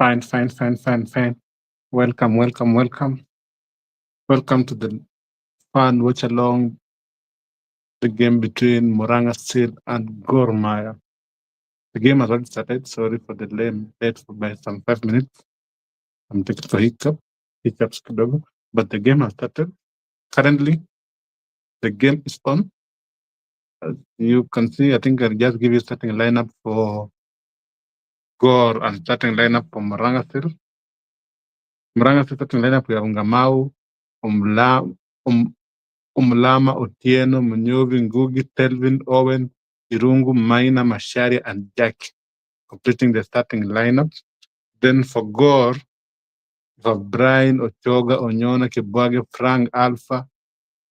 Fine, fine, fine, fine, fine. Welcome, welcome, welcome. Welcome to the fun watch along the game between Muranga Steel and Gor Mahia. The game has already started. Sorry for the late for by some 5 minutes. I'm taking for hiccups kidogo. But the game has started. Currently, the game is on. As you can see, I think I'll just give you starting lineup for Gor and starting lineup for Muranga Steel. Muranga Steel starting lineup, we have Ngamau, Umlama, Otieno, Munyovi, Ngugi, Telvin, Owen, Irungu, Maina, Mashari, and Jack, completing the starting lineup. Then for Gor, we have Brian, Ochoga, Onyona, Kibwage, Frank, Alpha,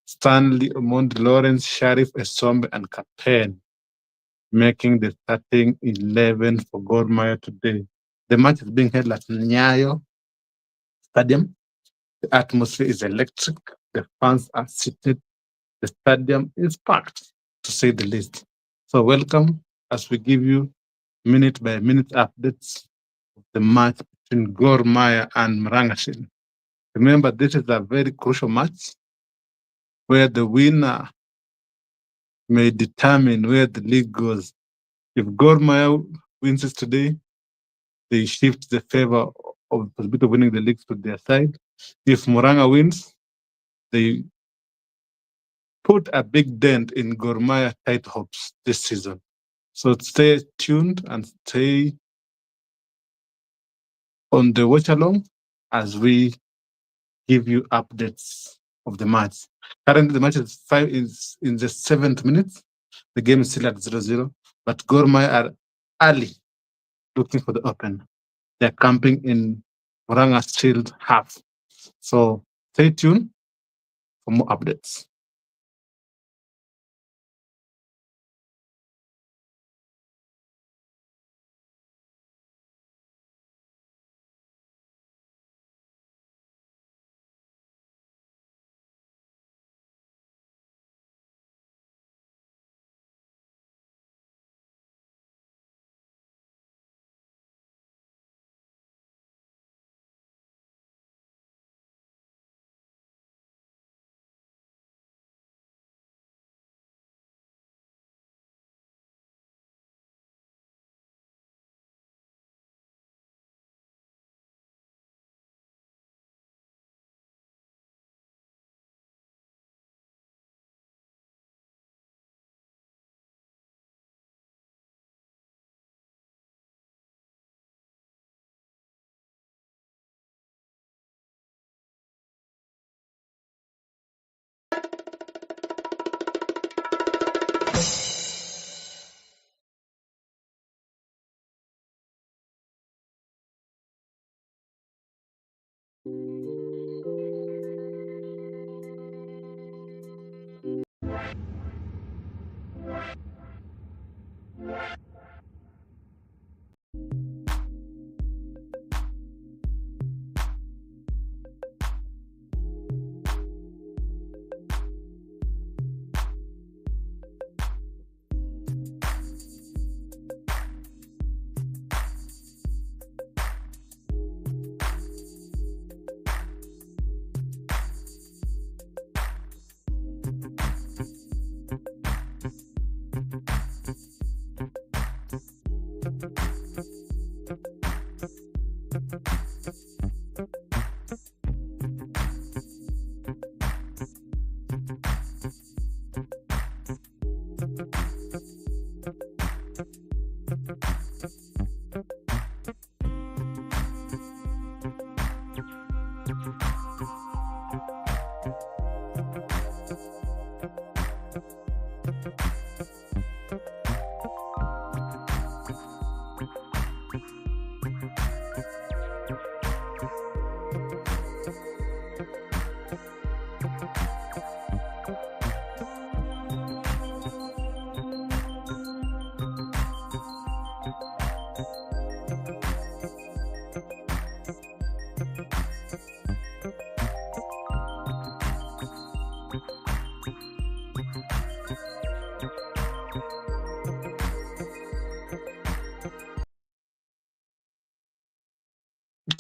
Stanley, Omondi, Lawrence, Sharif, Esombe, and Kapen, making the starting 11 for Gor Mahia today. The match is being held at kNyayo Stadium. The atmosphere is electric. The fans are seated. The stadium is packed, to say the least. So welcome as we give you minute by minute updates of the match between Gor Mahia and Muranga Steel. Remember, this is a very crucial match where the winner may determine where the league goes. If Gor Mahia wins it today, they shift the favor of the possibility of winning the league to their side. If Muranga wins, they put a big dent in Gor Mahia title hopes this season. So stay tuned and stay on the watch along as we give you updates of the match. Currently, the match is in the 7th minute. The game is still at 0-0, but Gor Mahia are early looking for the open. They're camping in Muranga Steel half. So stay tuned for more updates.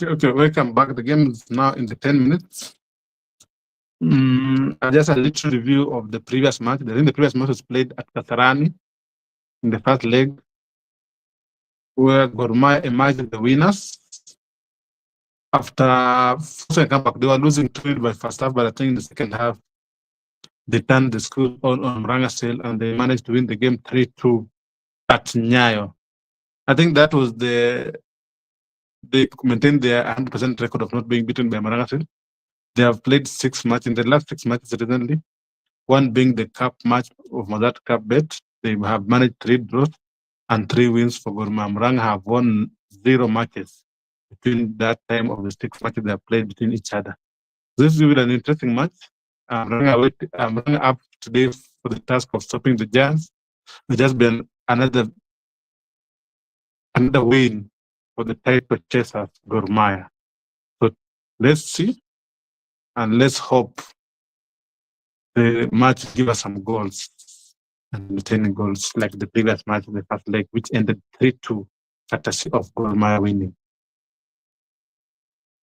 Okay, welcome back. The game is now in the 10 minutes. Just a little review of the previous match. The previous match was played at Kasarani in the first leg, where Gor Mahia emerged the winners. After forcing a comeback, they were losing 2 by first half, but I think in the second half, they turned the score on Muranga Sale and they managed to win the game 3-2 at kNyayo. I think that was they maintained their 100% record of not being beaten by Muranga Sale. They have played 6 matches in the last 6 matches recently, one being the cup match of Mazat Cup Bet. They have managed 3 draws and 3 wins for Gor Mahia. Muranga have won 0 matches between that time of the 6 matches they have played between each other. This will be an interesting match. Muranga up today for the task of stopping the Giants. It's just been another win for the title chasers, Gor Mahia. So let's see and let's hope the match give us some goals and retaining goals like the previous match in the first leg, which ended 3-2, courtesy of Gor Mahia winning.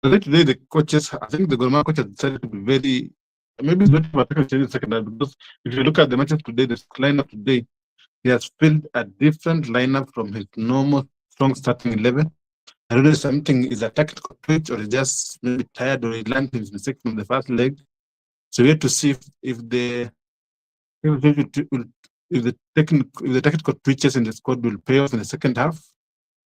Today, the coaches, I think the Gor Mahia coaches decided to be very, maybe it's better if I change in the second half, because if you look at the matches today, the lineup today, he has filled a different lineup from his normal strong starting 11. I don't know if something is a tactical twitch or he's just maybe tired or he learned his mistake from the first leg. So we have to see if the tactical twitches in the squad will pay off in the second half,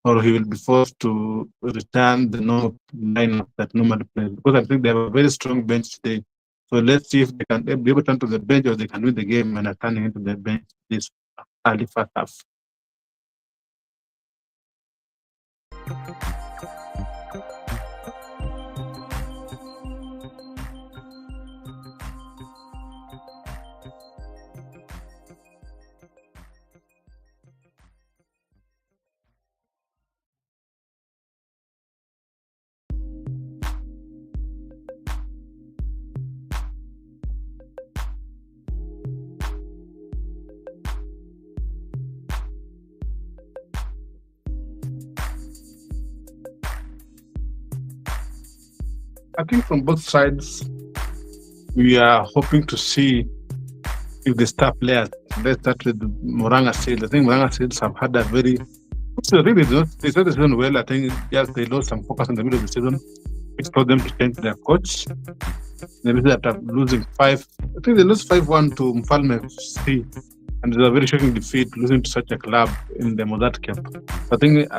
or he will be forced to return the normal lineup that normally plays. Because I think they have a very strong bench today. So let's see if they can be able to turn to the bench or they can win the game and are turning into the bench this early first half. I think from both sides, we are hoping to see if the star players, let's start with Muranga Sales. I think Muranga Sales have had a very, so really they started the season well. I think yes, they lost some focus in the middle of the season, which caused them to change their coach. Maybe after losing 5, I think they lost 5-1 to Mfalme FC, and it was a very shocking defeat, losing to such a club in the Mozart Cup. I think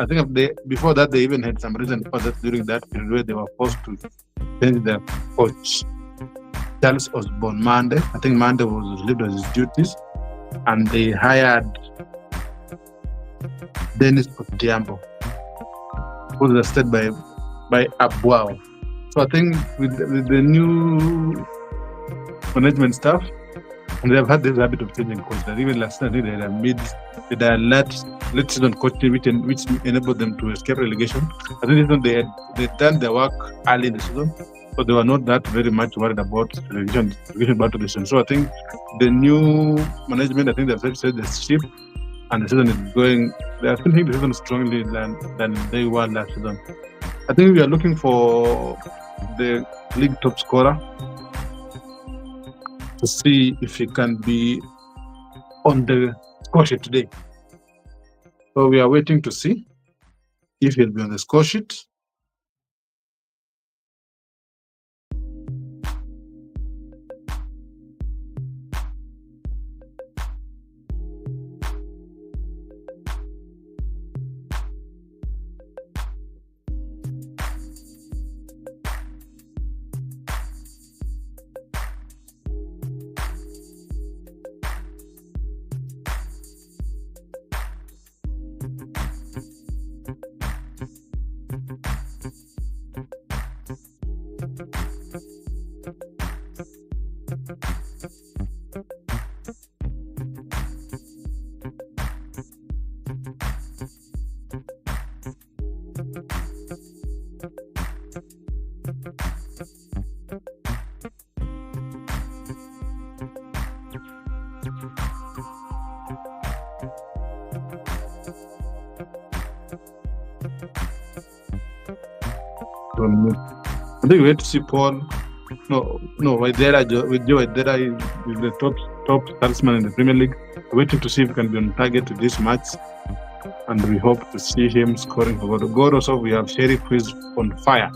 before that they even had some reason for that during that period where they were forced to change their coach. Charles Osborne Monday. I think Monday was relieved of his duties, and they hired Dennis Otiambo, who was assisted by Abuao. So I think with the new management staff, and they have had this habit of changing coaches. Even last night, they had a late season coaching, which enabled them to escape relegation. I think they done their work early in the season, so they were not that very much worried about relegation battle this season. So I think the new management, I think they've set the ship, and the season is going. They are finishing the season strongly than they were last season. I think we are looking for the league top scorer to see if he can be on the score sheet today. So we are waiting to see if he'll be on the score sheet. I think we wait to see Paul. No, Waidera, with Joe Waidera is the top talisman in the Premier League. We're waiting to see if he can be on target to this match, and we hope to see him scoring for goal. Goal also, we have Sheriff, who is on fire,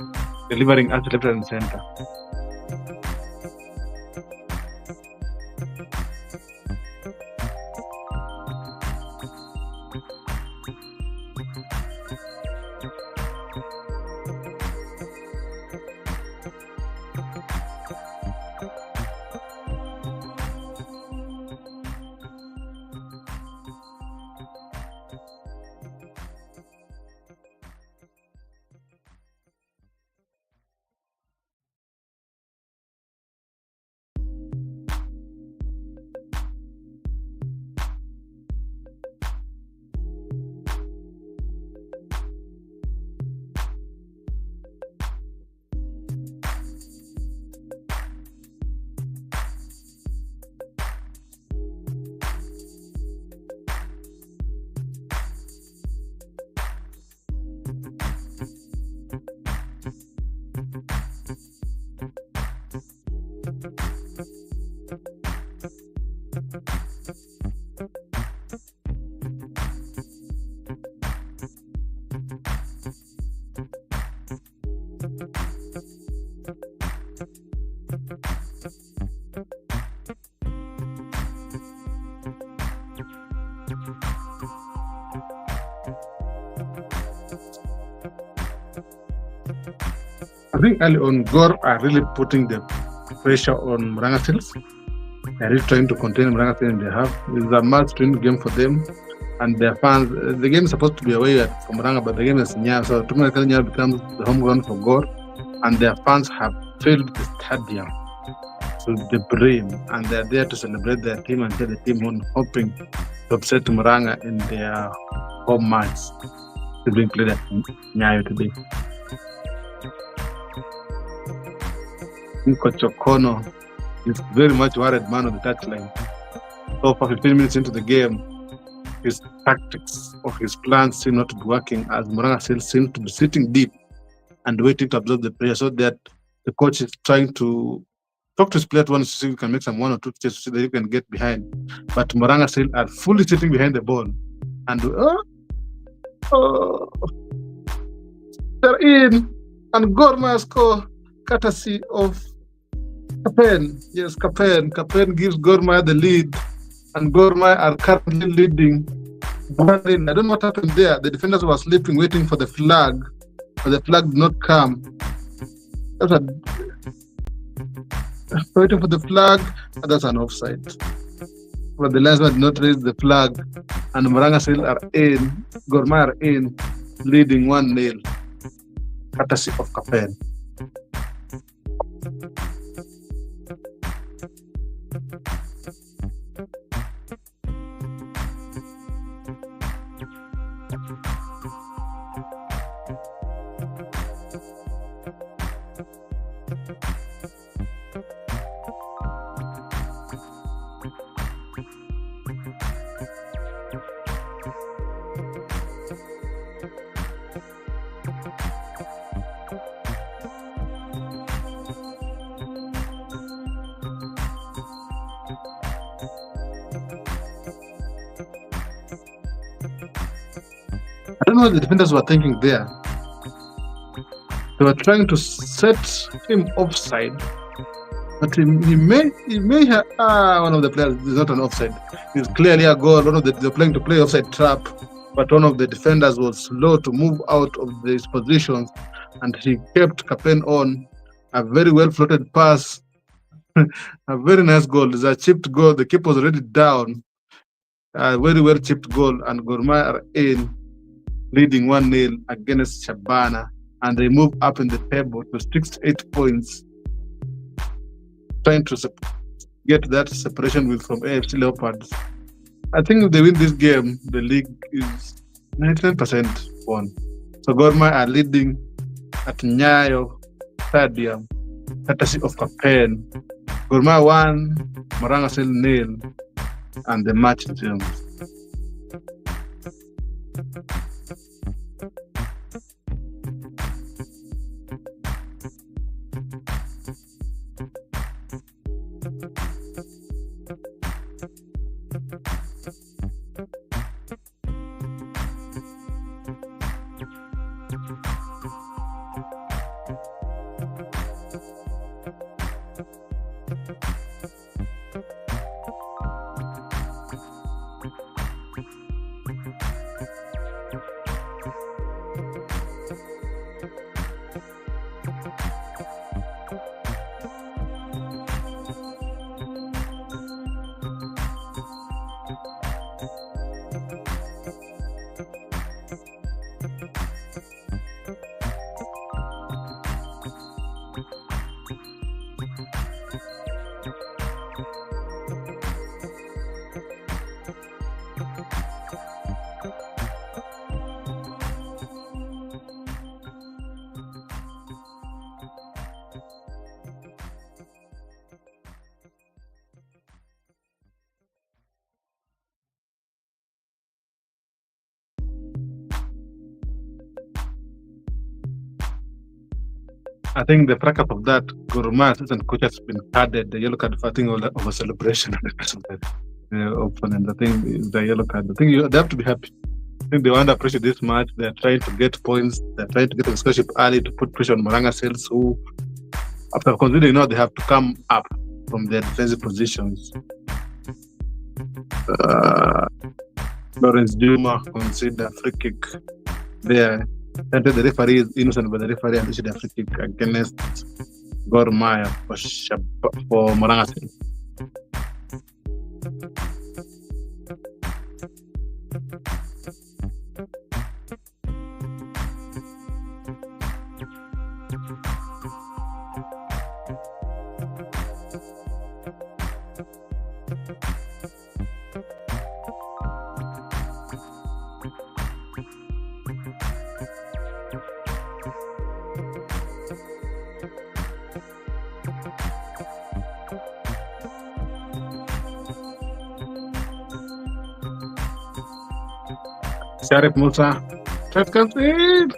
delivering at left and center. I think early on, Gor are really putting the pressure on Muranga Seals. They're really trying to contain Muranga Seals in the half. It's a must-win game for them. And their fans, the game is supposed to be away from Muranga, but the game is kNyayo. So kNyayo becomes the home ground for Gor. And their fans have filled the stadium to the brim. And they're there to celebrate their team and get the team on, hoping to upset Muranga in their home match to being played at kNyayo today. Coach Okono is very much worried man on the touchline. So for 15 minutes into the game, his tactics or his plans seem not to be working, as Muranga Seals seems to be sitting deep and waiting to absorb the pressure, so that the coach is trying to talk to his players to see if he can make some 1 or 2 changes so that he can get behind. But Muranga Seals are fully sitting behind the ball. And they're in. And Gor Mahia score courtesy of kPen. Yes, kPen. kPen gives Gor Mahia the lead, and Gor Mahia are currently leading. I don't know what happened there. The defenders were sleeping, waiting for the flag, but the flag did not come. Waiting for the flag, and that's an offside. But the linesman did not raise the flag, and Muranga Seals are in. Gor Mahia are in, leading 1-0, courtesy of kPen. I don't know what the defenders were thinking there. They were trying to set him offside, but he may have one of the players is not an offside. It's clearly a goal. They're playing to play offside trap, but one of the defenders was slow to move out of his positions, and he kept kPen on. A very well floated pass, a very nice goal. It's a chipped goal. The keeper was already down. A very well chipped goal, and Gor Mahia are in, leading 1-0 against Shabana, and they move up in the table to 68 points, trying to get that separation from AFC Leopards. I think if they win this game, the league is 99% won. So Gor Mahia are leading at kNyayo Stadium, courtesy of kPen. Gor Mahia 1, Muranga Seals 0, and the match resumes. I think the practice of that, Gorma assistant coach has been added the yellow card for I think of a celebration opponent. I think the yellow card. I think they have to be happy. I think they want to pressure this match. They're trying to get points. They're trying to get a scholarship early to put pressure on Muranga Sales, who, after considering they have to come up from their defensive positions. Lawrence Juma conceded a free kick there. And the referee is innocent, but the referee has issued a free kick against Gor Mahia for Muranga Sales. Sharif Musa, that comes in.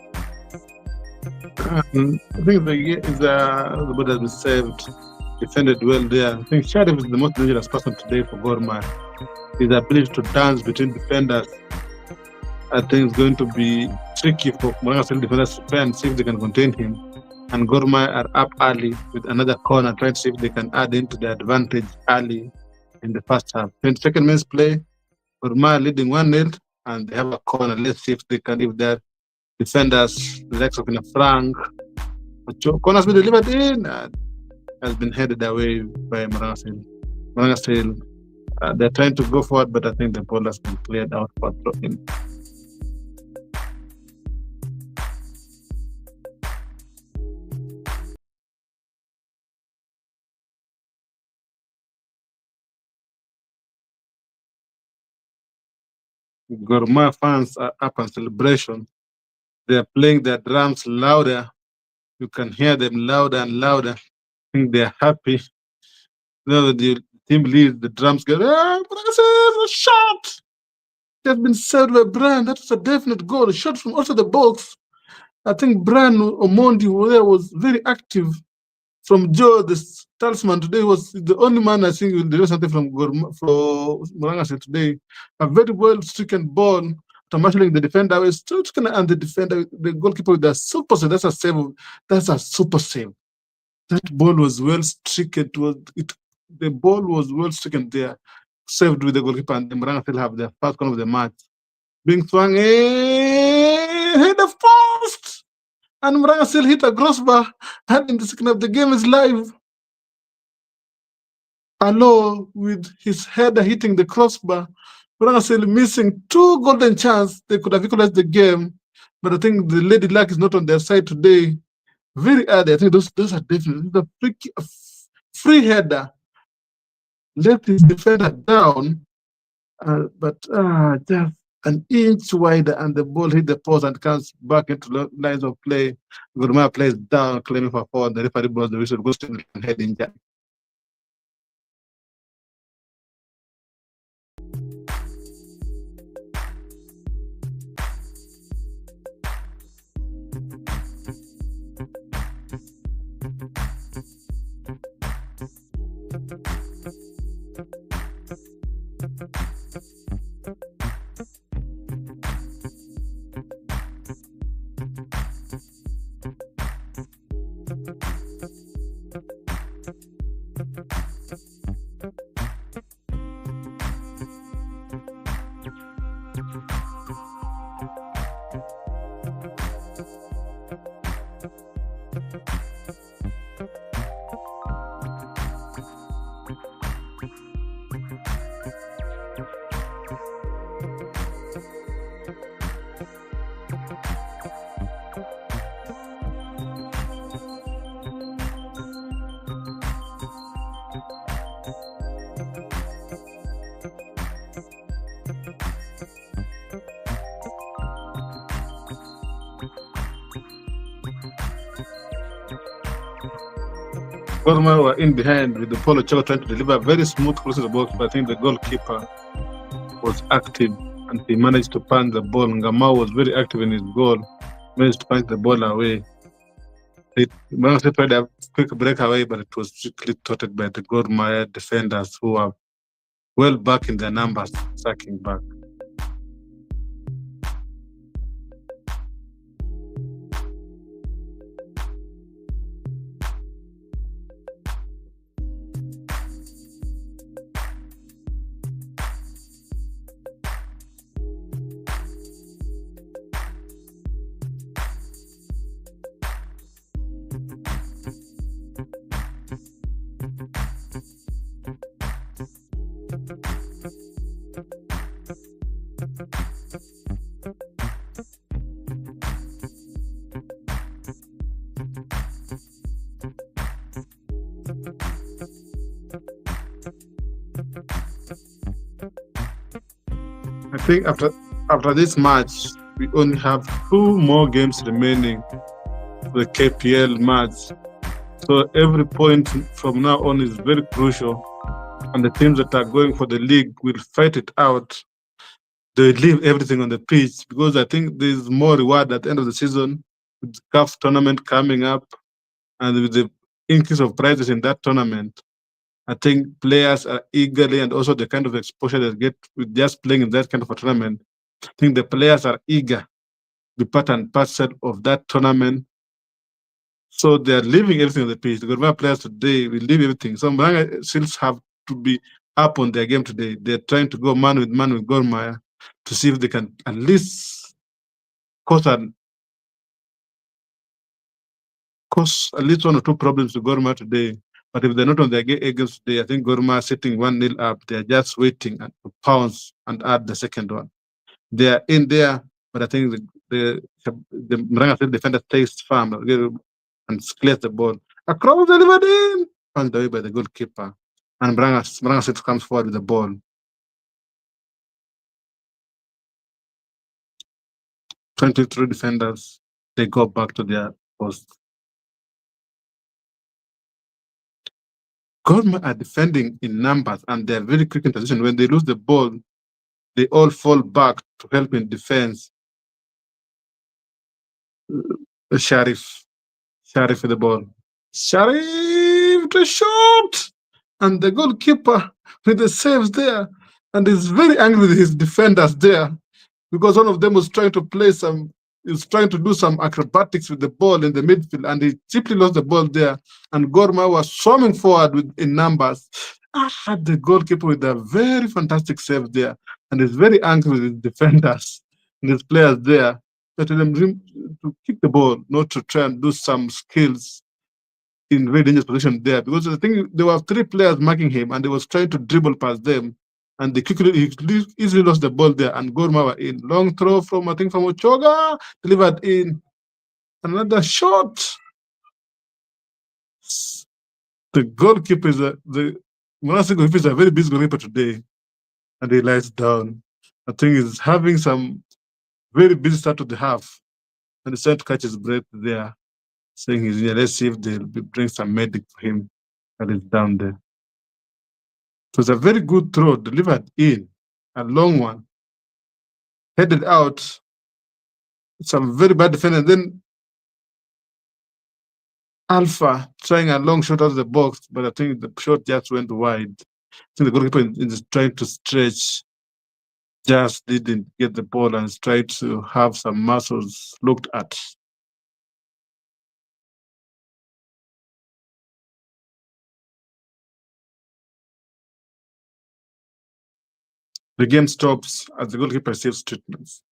I think the ball has been saved, defended well there. I think Sharif is the most dangerous person today for Gor Mahia. His ability to dance between defenders, I think, is going to be tricky for Muranga Sales defenders to try and see if they can contain him. And Gor Mahia are up early with another corner, trying to see if they can add into the advantage early in the first half. 22nd minutes play, Gor Mahia leading 1-0. And they have a corner. Let's see if they can, if their defenders, the likes of Frank, corners been delivered in, has been headed away by Muranga Sales. Muranga Sales, they're trying to go forward, but I think the ball has been cleared out for throw-in. Gor Mahia fans are up on celebration. They're playing their drums louder. You can hear them louder and louder. I think they're happy. Now that the team leads, the drums go, a shot! They've been saved by Brian. That was a definite goal. A shot from outside the box. I think Brian Omondi there was very active. From Joe, the talisman today, was the only man I think will deliver something from Muranga Sales today. A very well-stricken ball, marshalling the defender, and the defender, the goalkeeper with a super save. That's a save. That's a super save. That ball was well-stricken. The ball was well-stricken there, saved with the goalkeeper, and the Muranga Sales have the first corner of the match. Being swung in, hit the post! And Muranga Sales hit a crossbar, and in the second half, the game is live. Alo, with his header hitting the crossbar, Muranga Sales missing 2 golden chances. They could have equalized the game, but I think the lady luck is not on their side today. Very early, I think those are definitely the free header. Left his defender down, but just an inch wider, and the ball hit the post and comes back into lines of play. Gor Mahia plays down, claiming for foul. The referee blows the whistle, goes to the head injury. Gorma were in behind with the Polo Choco trying to deliver a very smooth cross to the box, but I think the goalkeeper was active and he managed to punch the ball. Ngamau was very active in his goal, managed to punch the ball away. Muranga tried a quick breakaway, but it was strictly thwarted by the Gor Mahia defenders who are well back in their numbers, sacking back. I think after this match, we only have 2 more games remaining for the KPL match. So every point from now on is very crucial. And the teams that are going for the league will fight it out. They leave everything on the pitch because I think there's more reward at the end of the season with the CAF tournament coming up and with the increase of prizes in that tournament. I think players are eagerly, and also the kind of exposure they get with just playing in that kind of a tournament. I think the players are eager to be part and parcel of that tournament. So they are leaving everything on the pitch. The Gormaya players today will leave everything. So Muranga still have to be up on their game today. They're trying to go man with Gormaya to see if they can at least cause at least 1 or 2 problems to Gormaya today. But if they're not on their games today, I think Gormaya sitting 1-0 up. They're just waiting to pounce and add the second one. They are in there, but I think the Muranga defender stays firm and clears the ball. Across delivered in, punched away by the goalkeeper. And Muranga comes forward with the ball. 23 defenders, they go back to their post. Gorma are defending in numbers and they're very quick in transition. When they lose the ball, they all fall back to help in defense. Sharif with the ball. Sharif the shot! And the goalkeeper with the saves there. And he's very angry with his defenders there because one of them was trying to do some acrobatics with the ball in the midfield, and he simply lost the ball there. And Gorma was swarming forward in numbers. I had the goalkeeper with a very fantastic save there, and he's very angry with his defenders and his players there. But them to kick the ball, not to try and do some skills in very dangerous position there, because I think there were 3 players marking him, and he was trying to dribble past them, and he easily lost the ball there. And Gorma were in long throw from Ochoga, delivered in another shot. The goalkeeper the Monastic goalkeeper is a very busy goalkeeper today, and he lies down. I think he's having some very busy start to the half, and he's trying to catch his breath there, saying he's here. Let's see if they'll bring some medic for him, and he's down there. It was a very good throw, delivered in, a long one, headed out. Some very bad defender. Then Alpha trying a long shot out of the box, but I think the shot just went wide. I think the goalkeeper is trying to stretch, just didn't get the ball and tried to have some muscles looked at. The game stops as the goalkeeper receives treatments.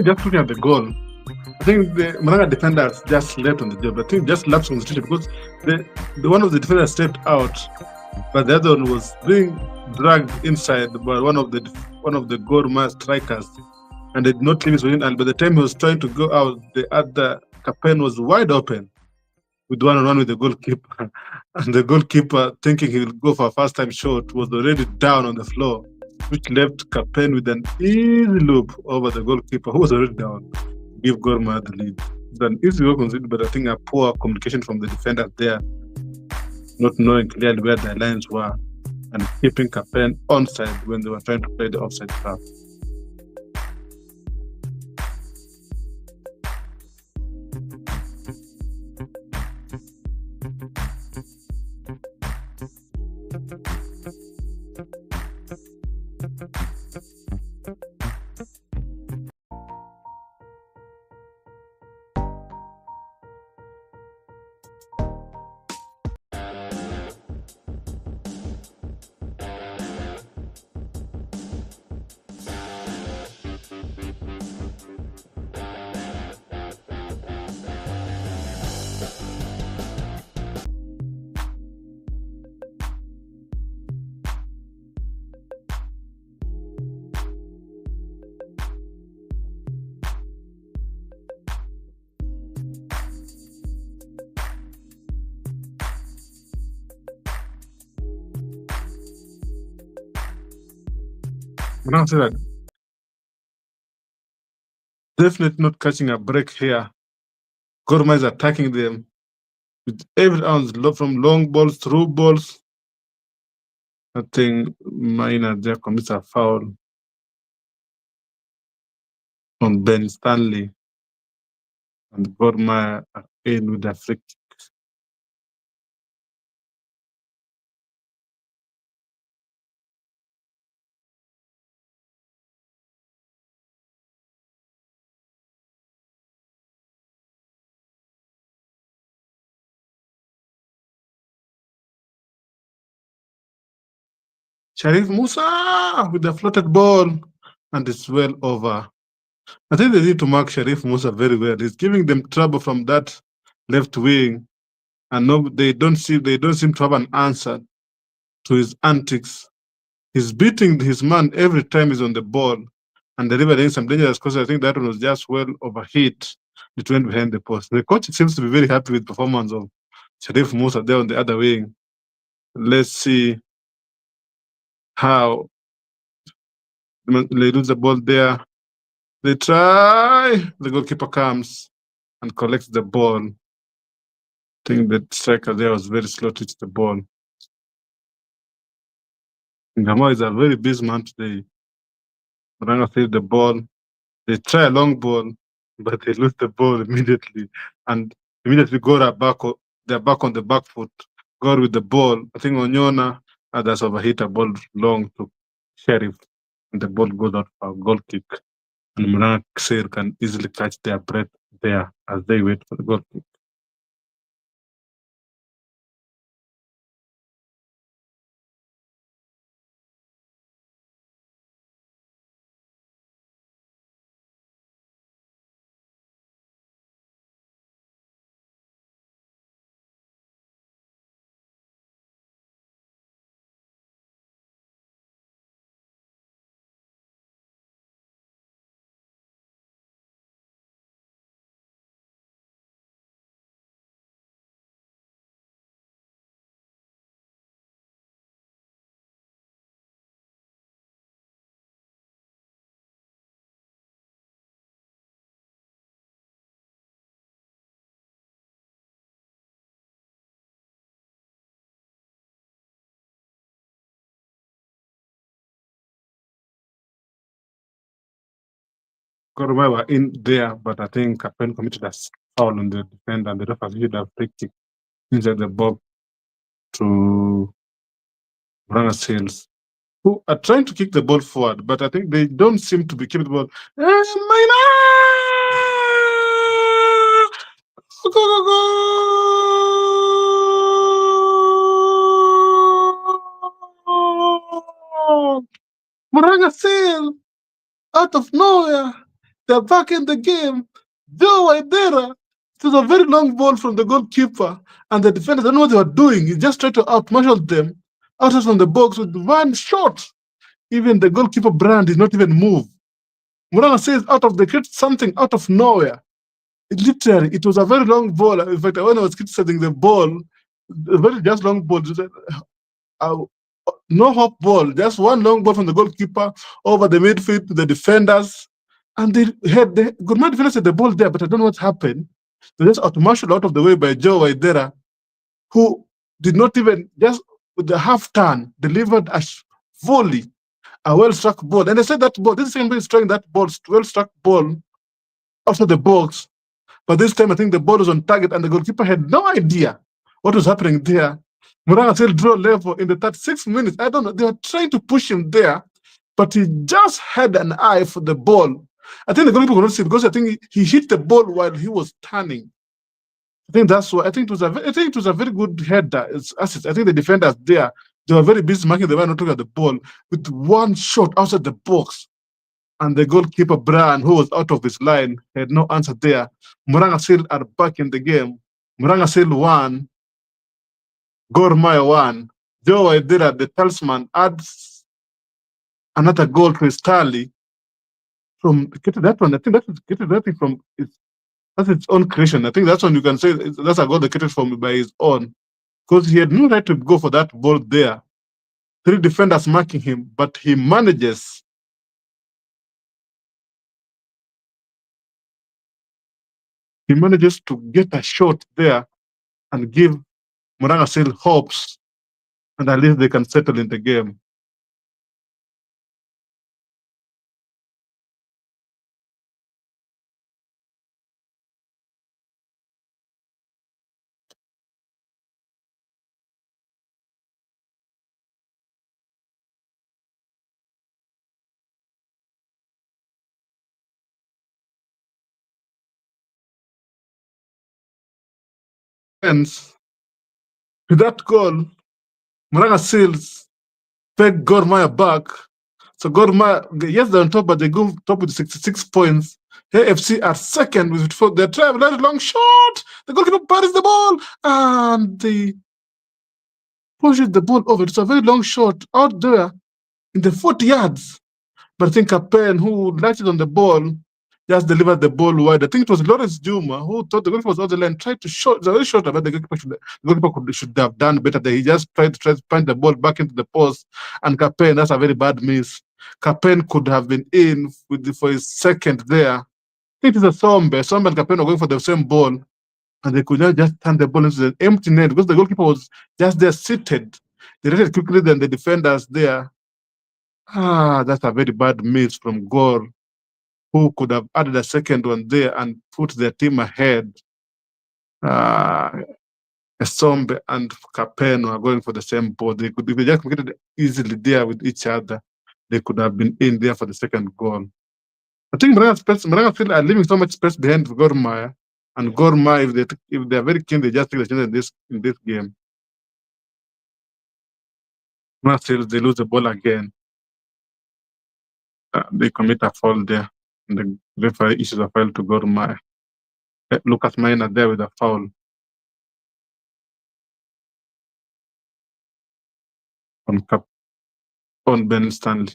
Just looking at the goal, I think the Muranga defenders just slept on the job. I think just lapsed concentration because the one of the defenders stepped out, but the other one was being dragged inside by one of the Gorma strikers, and they did not leave his position. And by the time he was trying to go out, the other captain was wide open with one-on-one with the goalkeeper, and the goalkeeper, thinking he will go for a first-time shot, was already down on the floor, which left Captain with an easy loop over the goalkeeper, who was already down, to give Gorma the lead. It's an easy goal conceded, but I think a poor communication from the defender there, not knowing clearly where the lines were, and keeping Captain onside when they were trying to play the offside trap. Now say that definitely not catching a break here. Gorma is attacking them with every ounce, from long balls, through balls. I think Maina there commits a foul on Ben Stanley, and Gorma are in with a free kick. Sharif Musa with the floated ball, and it's well over. I think they need to mark Sharif Musa very well. He's giving them trouble from that left wing, and no, they don't seem to have an answer to his antics. He's beating his man every time he's on the ball, and delivering some dangerous crosses. I think that one was just well overhit. It went behind the post. The coach seems to be very happy with the performance of Sharif Musa there on the other wing. Let's see how they lose the ball there. They try. The goalkeeper comes and collects the ball. I think the striker there was very slow to hit the ball. Ngama is a very busy man today. Muranga saved the ball. They try a long ball, but they lose the ball immediately. And immediately they're back on the back foot. Go with the ball. I think Onyona that's overhit a ball long to Sheriff. And the ball goes out for a goal kick. And Muranga can easily catch their breath there as they wait for the goal kick. Gormaya were in there, but I think Capen committed a foul on the defender, and the referee should have free kick inside the box to Muranga Sales, who are trying to kick the ball forward, but I think they don't seem to be keeping the ball. Go, go, go! Muranga Sales, out of nowhere, they're back in the game. Joe Waidera, it was a very long ball from the goalkeeper, and the defenders don't know what they were doing. He just tried to outmarshal them out from the box with one shot. Even the goalkeeper Brand did not even move. Muranga says out of the create something out of nowhere. It was a very long ball. In fact, when I was criticizing the ball, a very just long ball, no hope ball, just one long ball from the goalkeeper over the midfield to the defenders. And they had the good man defenders had the ball there, but I don't know what happened. They just outmartialed out of the way by Joe Waidera, who did not even, just with the half turn, delivered a volley, a well-struck ball. And I said that ball, this is the same way striking that ball, well-struck ball after the box. But this time, I think the ball was on target, and the goalkeeper had no idea what was happening there. Muranga still drew level in the 36 minutes. I don't know. They were trying to push him there, but he just had an eye for the ball. I think the goalkeeper could not see because I think he hit the ball while he was turning. I think that's why. I think it was a very good header. It's assist. I think the defenders there, they were very busy marking the man not looking at the ball with one shot outside the box. And the goalkeeper, Brian, who was out of his line, had no answer there. Muranga still are back in the game. Muranga still won. Gor Mahia won. Joe Waidera, the talisman, adds another goal to his tally from that one. I think that's from that's its own creation. I think that's one you can say that's a goal that created from by his own. Because he had no right to go for that ball there. Three defenders marking him, but he manages to get a shot there and give Muranga still hopes, and at least they can settle in the game. Hence, with that goal, Muranga Seals peg Gor Mahia back. So Gor Mahia, yes, they're on top, but they go top with 66 points. AFC are second with 54. They're trying a very long shot. The goalkeeper buries the ball, and they pushes the ball over. It's a very long shot out there in the 40 yards. But I think Capen, who latched on the ball, just delivered the ball wide. I think it was Lawrence Juma who thought the goalkeeper was out the line, tried to shot. It was very short, but the goalkeeper should have done better. He just tried to punch the ball back into the post. And Capen, that's a very bad miss. Capen could have been in for his second there. I think it's a Sombe. Sombe and Capen are going for the same ball. And they could not just turn the ball into the empty net because the goalkeeper was just there seated. They reacted quickly than the defenders there. That's a very bad miss from Gor, who could have added a second one there and put their team ahead. Esombe and Capeno are going for the same ball. They could, if they just get it easily there with each other, they could have been in there for the second goal. I think Muranga still are leaving so much space behind Gor Mahia, and Gor Mahia, if they're very keen, they just take the chance in this game. Still, they lose the ball again. They commit a foul there. And the referee issues a foul to Gor Mahia. Lucas Maina there with a foul on Ben Stanley.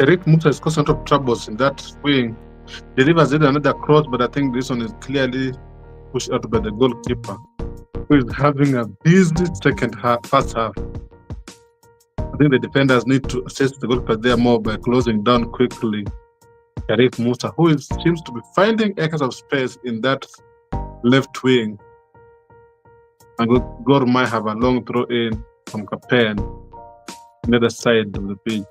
Sharif Musa is causing a lot of troubles in that wing. The Rivers did another cross, but I think this one is clearly pushed out by the goalkeeper, who is having a busy first half. I think the defenders need to assess the goalkeeper there more by closing down quickly. Sharif Musa, who seems to be finding acres of space in that left wing. And Gor might have a long throw in from Kapen on the other side of the pitch.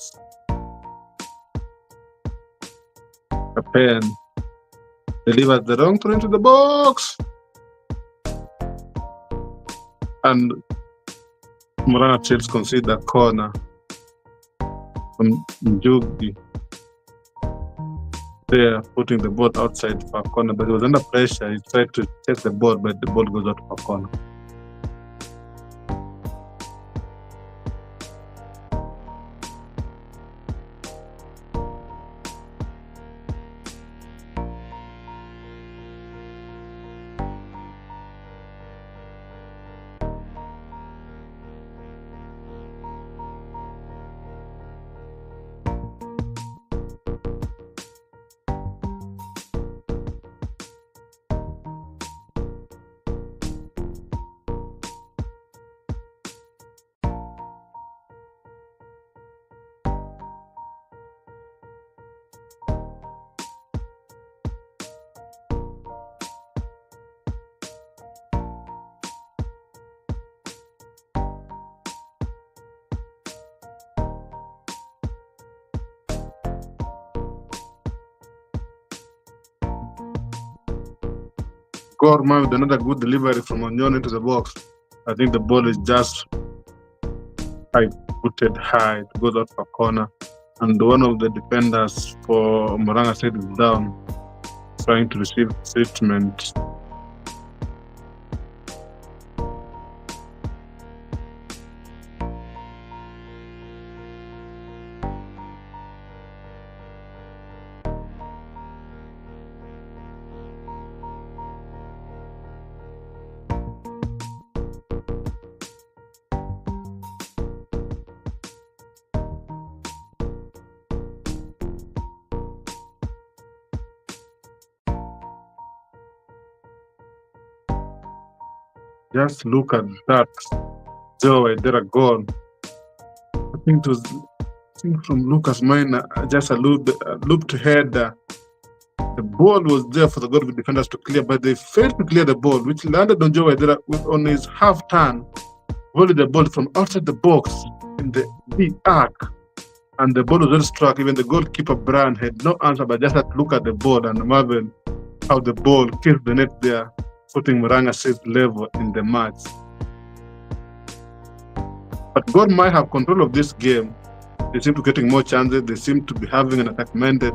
Kapen delivers the long throw into the box. And Muranga Chiefs concede the corner from Njugi. There, putting the ball outside for a corner, but he was under pressure. He tried to chase the ball, but the ball goes out for a corner. Gorma with another good delivery from Onyon into the box. I think the ball is just put high. It goes out for corner. And one of the defenders for Muranga State is down, trying to receive treatment. Just look at that. Joe, there a goal. I think it was from Lucas Minor, just a looped header. The ball was there for the goalkeeper defenders to clear, but they failed to clear the ball, which landed on Joe Waidera on his half turn, volleyed the ball from outside the box in the B arc. And the ball was well struck. Even the goalkeeper, Brian, had no answer, but just had to look at the ball and marvel how the ball killed the net there, putting Muranga State's level in the match. But God might have control of this game. They seem to be getting more chances. They seem to be having an attack minded.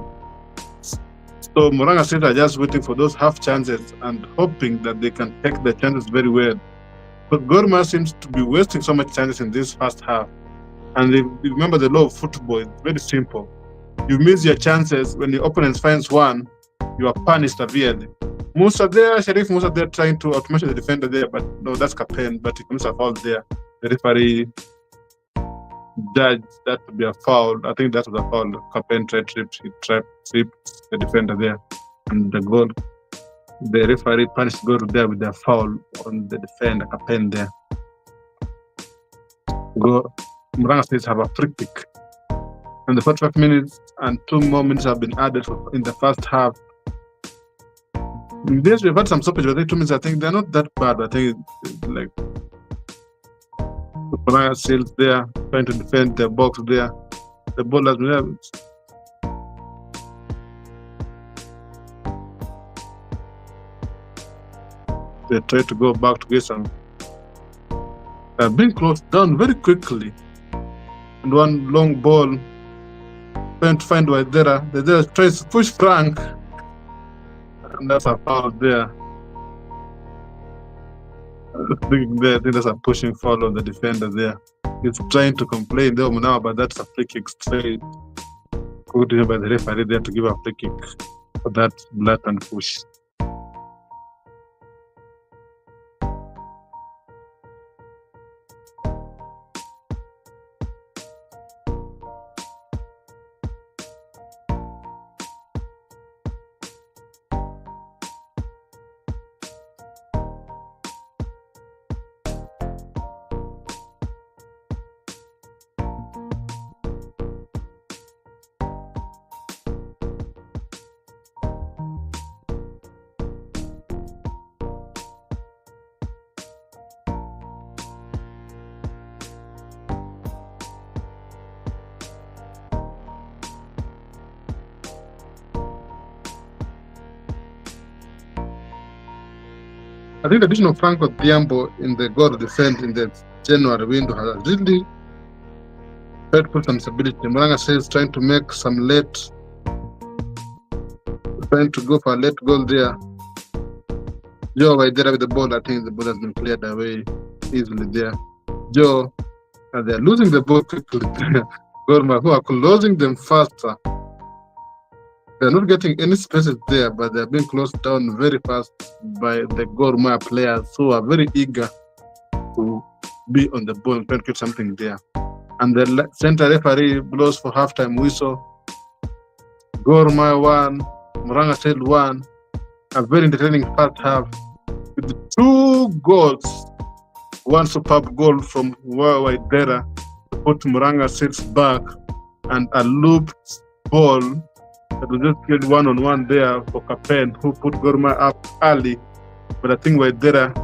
So Muranga State are just waiting for those half chances and hoping that they can take the chances very well. But Gorma seems to be wasting so much chances in this first half. And remember the law of football, it's very simple. You miss your chances, when the opponent finds one, you are punished severely. Sharif Musa there trying to outmatch the defender there, but no, that's Kapen, but it comes a foul there. The referee judged that to be a foul. I think that was a foul. Kapen tripped the defender there. And the goal, the referee punished goal there with a foul on the defender, Kapen there. Muranga State have a free kick. And the 45 minutes and 2 more minutes have been added in the first half. Yes, we've had some stoppage, but I think 2 minutes, I think they're not that bad. I think it's like Muranga State there, trying to defend the box there. The ball has been there. They try to go back to get some. Being closed down very quickly. And one long ball, trying to find Waidera. Waidera tries to push Frank. And that's a foul there. I think that's a pushing foul on the defender there. He's trying to complain there now, but that's a free kick straight. Good by the referee there to give a free kick for that blatant push. I think the addition of Franco Diambo in the goal defense in the January window has really tried to put some stability. Muranga says trying to make some trying to go for a late goal there. Joe Waidera with the ball. I think the ball has been cleared away easily there. Joe, and they're losing the ball quickly. Gorma, who are closing them faster. They're not getting any spaces there, but they're being closed down very fast by the Gorma players who are very eager to be on the ball and try to get something there. And the center referee blows for halftime whistle. Gorma 1, Muranga State 1. A very entertaining first half with 2 goals. One superb goal from Waidera to put Muranga State back, and a looped ball that was just killed 1-on-1 there for Capen, who put Gorma up early. But I think Waidera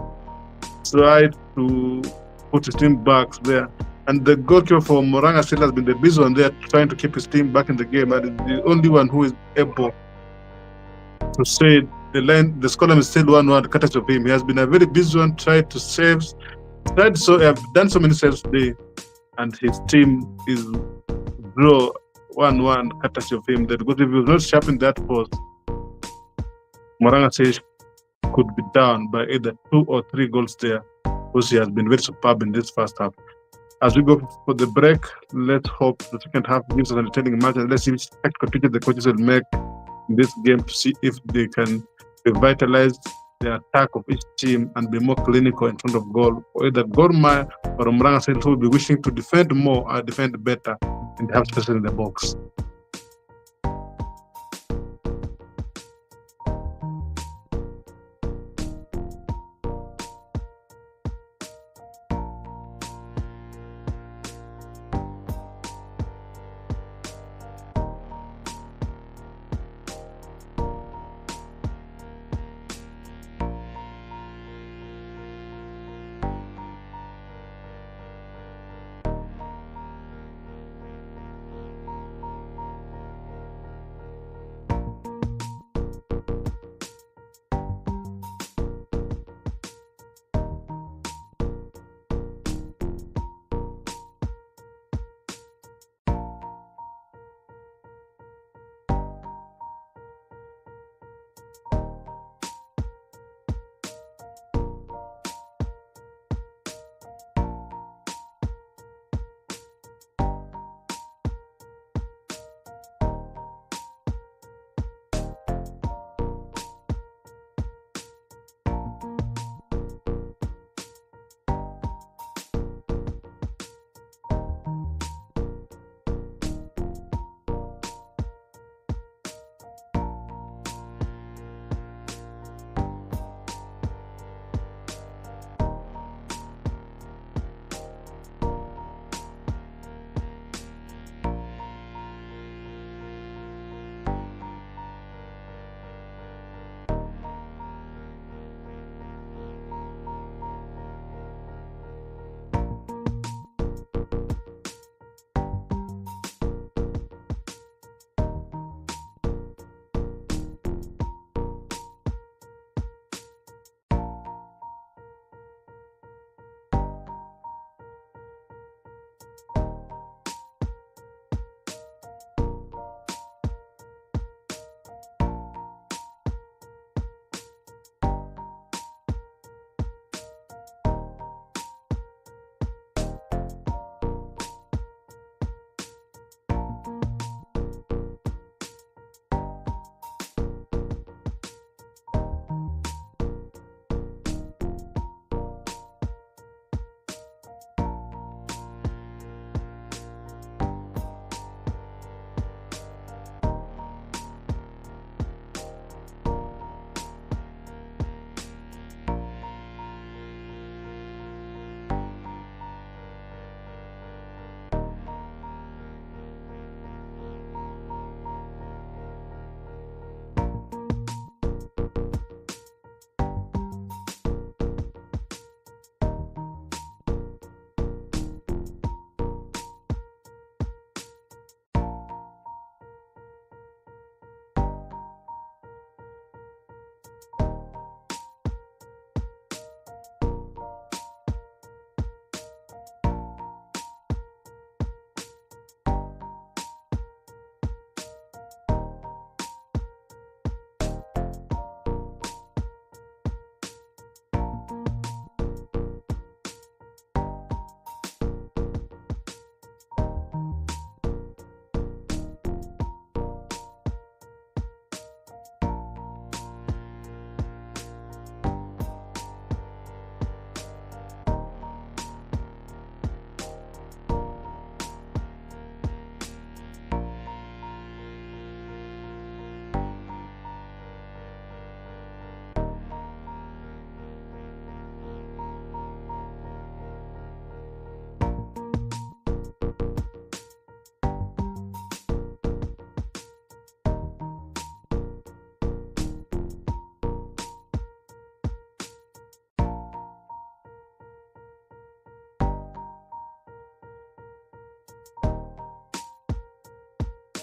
tried to put his team back there. And the goalkeeper for Muranga State has been the busy one there, trying to keep his team back in the game. And the only one who is able to say the scoreline is still 1-1, courtesy of him. He has been a very busy one, tried to save, done so many saves today, and his team is draw 1-1, courtesy of him. That because if he was not sharp in that post, Muranga State could be down by either 2 or 3 goals there, because he has been very superb in this first half. As we go for the break, let's hope the second half gives us an entertaining match, and let's see which tactical changes the coaches will make in this game to see if they can revitalize the attack of each team and be more clinical in front of goal, or either Gorma or Muranga State who will be wishing to defend more or defend better and have space in the box.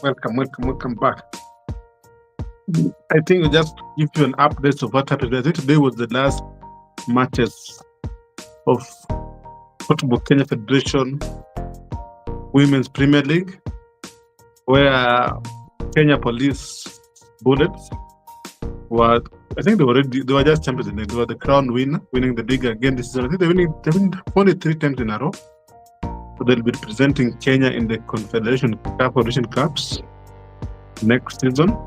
Welcome back. I think we just give you an update of what happened. I think today was the last matches of Football Kenya Federation Women's Premier League, where Kenya Police Bullets were, I think they were just champions in the league. They were the crown winner, winning the league again this season. I think they've been only 3 times in a row. So they'll be representing Kenya in the Confederation Cups next season.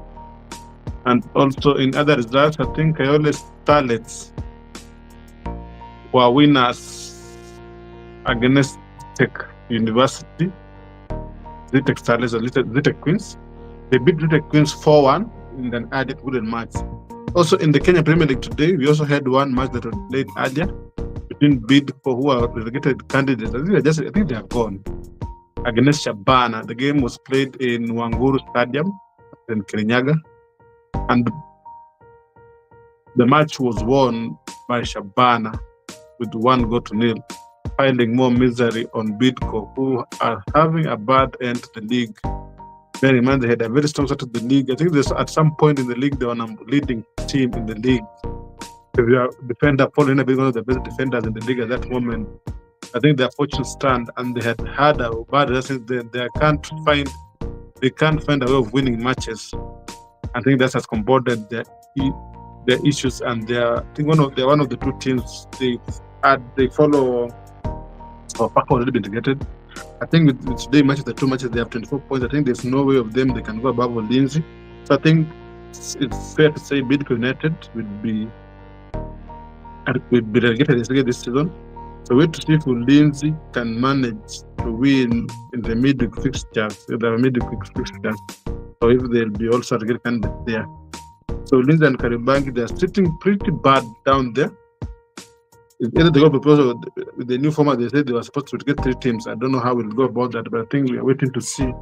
And also in other results, I think Kayole Starlets were winners against Tech University. Tech Starlets or Tech Queens. They beat Tech Queens 4-1 in an added wooden match. Also in the Kenya Premier League today, we also had one match that was played earlier between Bidco, who are relegated candidates. I think they are gone, against Shabana. The game was played in Wanguru Stadium in kNyayo, and the match was won by Shabana with 1-0, piling more misery on Bidco, who are having a bad end to the league. Bear in mind, they had a very strong start to the league. I think at some point in the league, they were a leading team in the league. Their defender, Paul Hina, being one of the best defenders in the league at that moment. I think their fortune stand, and they had a bad result. They can't find a way of winning matches. I think that has compounded their issues, and they're one of the 2 teams they follow. Papa already been integrated. I think with today matches, the 2 matches, they have 24 points. I think there's no way of them they can go above Lindsay. So I think it's fair to say Bidco United would be relegated this season. So wait to see if Lindsay can manage to win in the midweek fixtures. So if they'll be also relegated candidates there. So Lindsay and Kariobangi, they're sitting pretty bad down there. Either they go proposal with the new format. They said they were supposed to get 3 teams. I don't know how we'll go about that, but I think we are waiting to see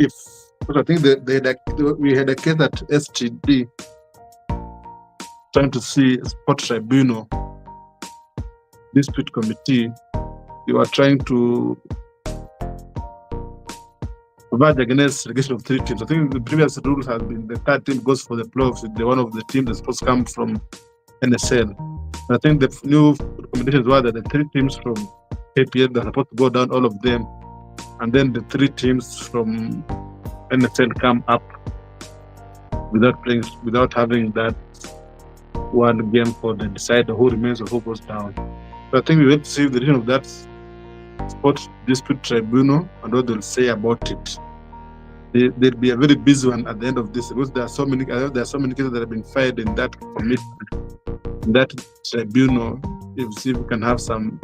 if. Because I think we had a case at STD trying to see Sports Tribunal Dispute Committee. They were trying to provide against relegation of 3 teams. I think the previous rules has been the 3rd team goes for the playoffs. One of the teams that's supposed to come from NSL. I think the new recommendations were that the 3 teams from KPL are supposed to go down, all of them, and then the 3 teams from NSL come up without having that one game for the decider who remains or who goes down. So I think we will see the decision of that Sports Dispute Tribunal and what they'll say about it. There'll be a very busy one at the end of this, because there are so many cases that have been filed in that committee, in that tribunal. If we can have some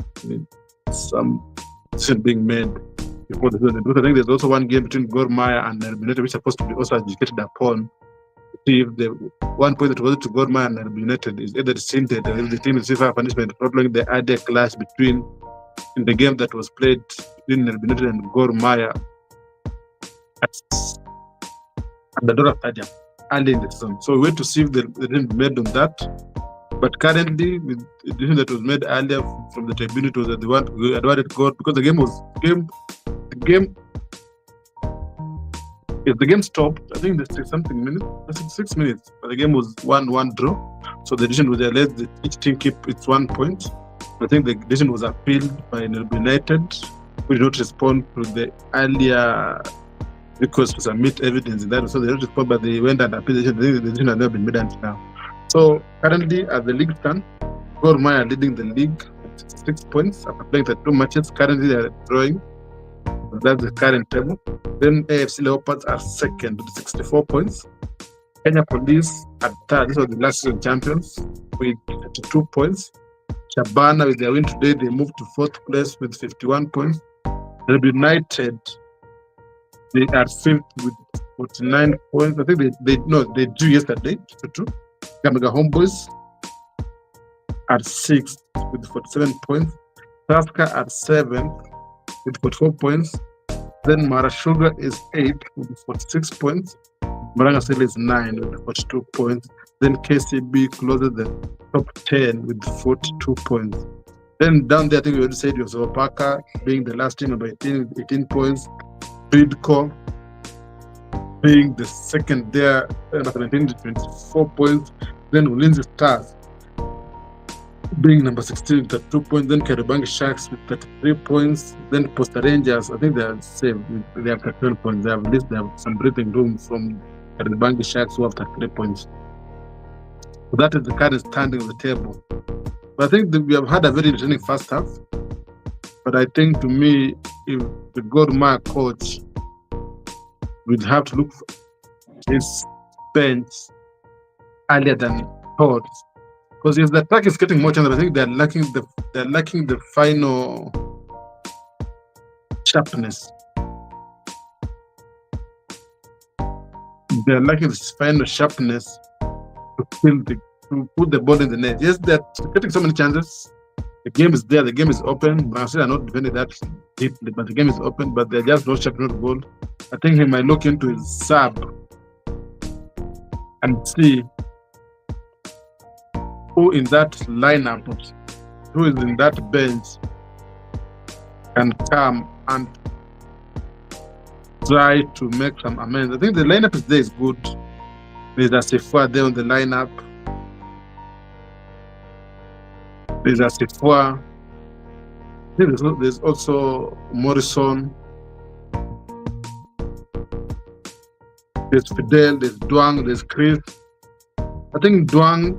decision being made before the season. Because I think there's also one game between Gor Mahia and Nairobi United, which is supposed to be also adjudicated upon. See if the one point that was to Gor Mahia and Nairobi United is either rescinded, or if the team receives a punishment following the idea clash in the game that was played between Nairobi United and Gor Mahia at the Dora Stadium early in the season. So we wait to see if the decision made on that. But currently, with the decision that was made earlier from the tribunal, it was that they wanted God, because the game stopped. I think there's 6 minutes, but the game was 1-1 draw. So the decision was that let each team keep its 1 point. I think the decision was appealed by Nairobi United, who did not respond to the earlier request to submit evidence in that. So they did not respond, but they went and appealed. The decision has never been made until now. So currently, as the league stands, Gor Mahia leading the league with 6 points after playing 2 matches. Currently, they are drawing. That's the current table. Then AFC Leopards are second with 64 points. Kenya Police are third. These are the last season champions with 32 points. Shabana, with their win today, they moved to 4th place with 51 points. Nairobi United, they are 5th with 49 points. I think they drew yesterday, 2-2. Kakamega Homeboys are 6th with 47 points. Tusker are 7th with 44 points. Then Mara Sugar is 8th with 46 points. Muranga is 9 with 42 points. Then KCB closes the top 10 with 42 points. Then down there, I think we already said, you have Parker being the last team, number 18 points. Bidco being the second there, 17 to 24 points. Then Ulinzi Stars being number 16 with 32 points. Then Kariobangi Sharks with 33 points. Then Posta Rangers, I think they are the same. They have 12 points. They have at least they have some breathing room from Kariobangi Sharks who have 33 points. So that is the current standing of the table. But I think we have had a very entertaining first half. But I think to me, if the Gor Mahia coach would have to look for his bench earlier than thought, because if the attack is getting more chances, I think they're lacking the final sharpness. They're lacking the final sharpness to put the ball in the net. Yes, they're getting so many chances. The game is there. The game is open. Brazil are not defending that deeply, but the game is open. But they're just not sharpening the ball. I think he might look into his sub and see who in that lineup, who is in that bench, can come and try to make some amends. I think the lineup is there is good. There's Asifua there on the lineup. There's Asifua. There's also Morrison. There's Fidel, there's Duang, there's Chris. I think Duang,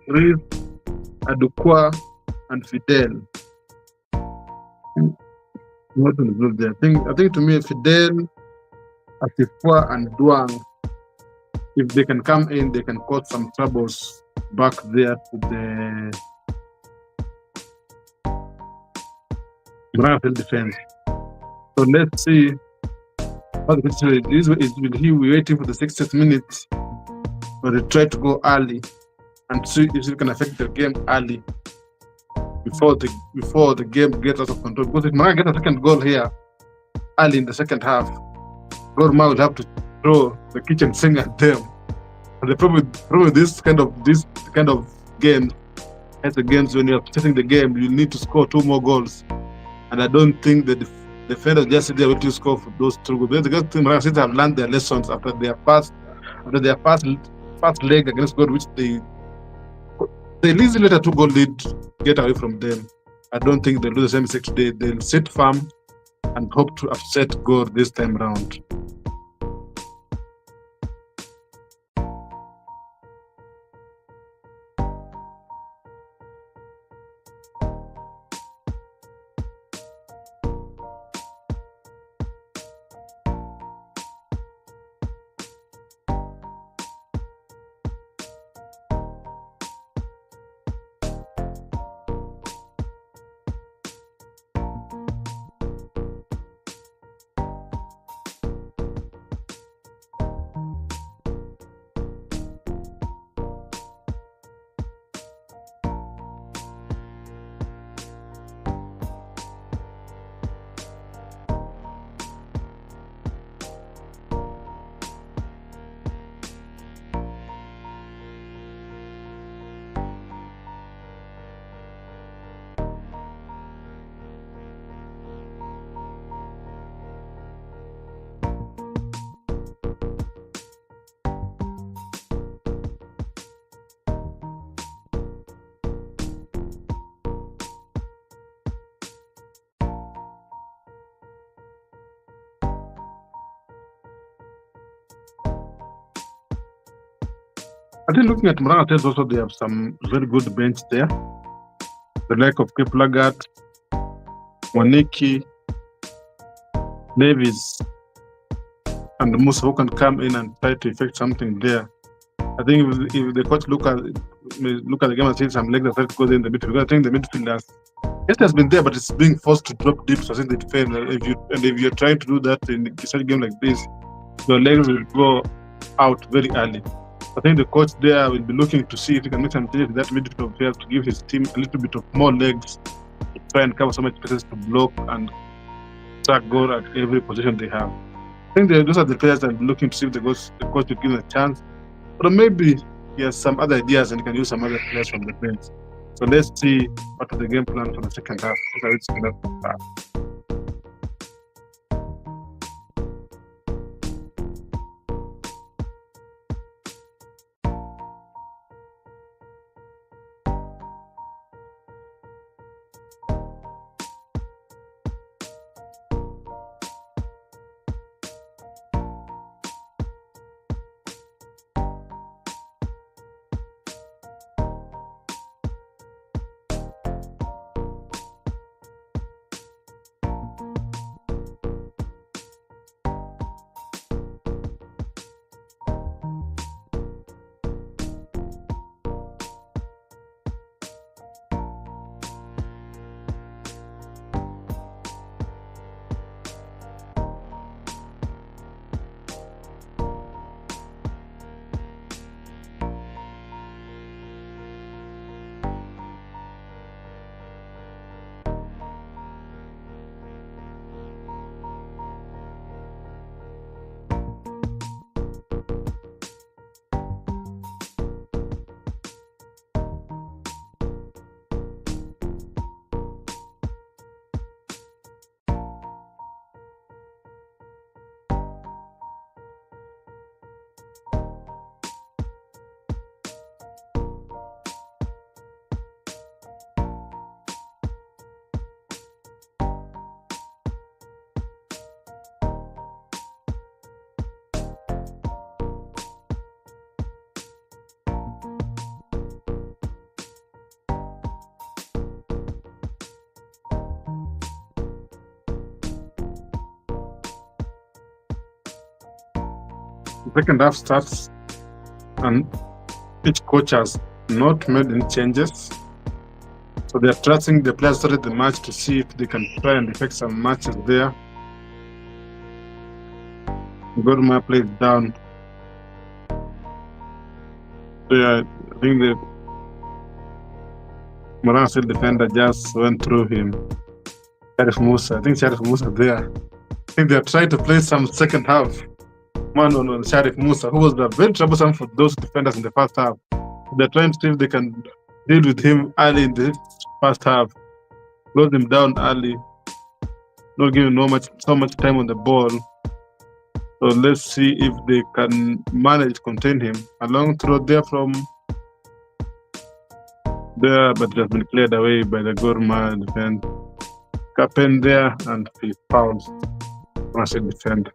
Chris, Adukwa, and Fidel. What is good there? I think to me, Fidel, Asifua, and Duang, if they can come in, they can cause some troubles back there to the Muranga defense. So let's see what the situation is. Will he be waiting for the 60th minute, or they try to go early and see if it can affect the game early before the game gets out of control? Because if Muranga gets a second goal here early in the second half, Gor Mahia will have to throw the kitchen sink at them. And the problem with this kind of game, as the games when you're setting the game, you need to score 2 more goals. And I don't think the defenders just sit there waiting to score for those 2 goals. Because the team have learned their lessons after their first leg against God, which they easily let a 2-goal lead get away from them. I don't think they'll do the same mistake today. They'll sit firm and hope to upset God this time round. I think looking at Muranga Tales also, they have some very good bench there. The like of Kiplagat, Waniki, Davis, and Musa, who can come in and try to effect something there. I think if the coach look at the game and see some legs that goes in the midfield, because I think the midfielders, it has been there, but it's being forced to drop deep. So I think the defense, if you're trying to do that in a game like this, your legs will go out very early. I think the coach there will be looking to see if he can make some changes in that midfield of players to give his team a little bit of more legs to try and cover so much spaces to block and track goal at every position they have. I think those are the players that are looking to see if the coach will give them a chance. But maybe he has some other ideas and he can use some other players from the bench. So let's see what is the game plan for the second half. The second half starts and each coach has not made any changes. So they are trusting the players started the match to see if they can try and effect some matches there. Gor Mahia plays down. So yeah, I think the Muranga State defender just went through him. Sharif Musa. I think Sharif Musa there. I think they're trying to play some second half. Man on Sharif Musa, who was very troublesome for those defenders in the first half. They're trying to see if they can deal with him early in the first half. Close him down early. Not giving so much time on the ball. So let's see if they can manage to contain him. A long throw there from there, but it has been cleared away by the Gor Mahia defense. Captain there, and he fouls Rashid defender.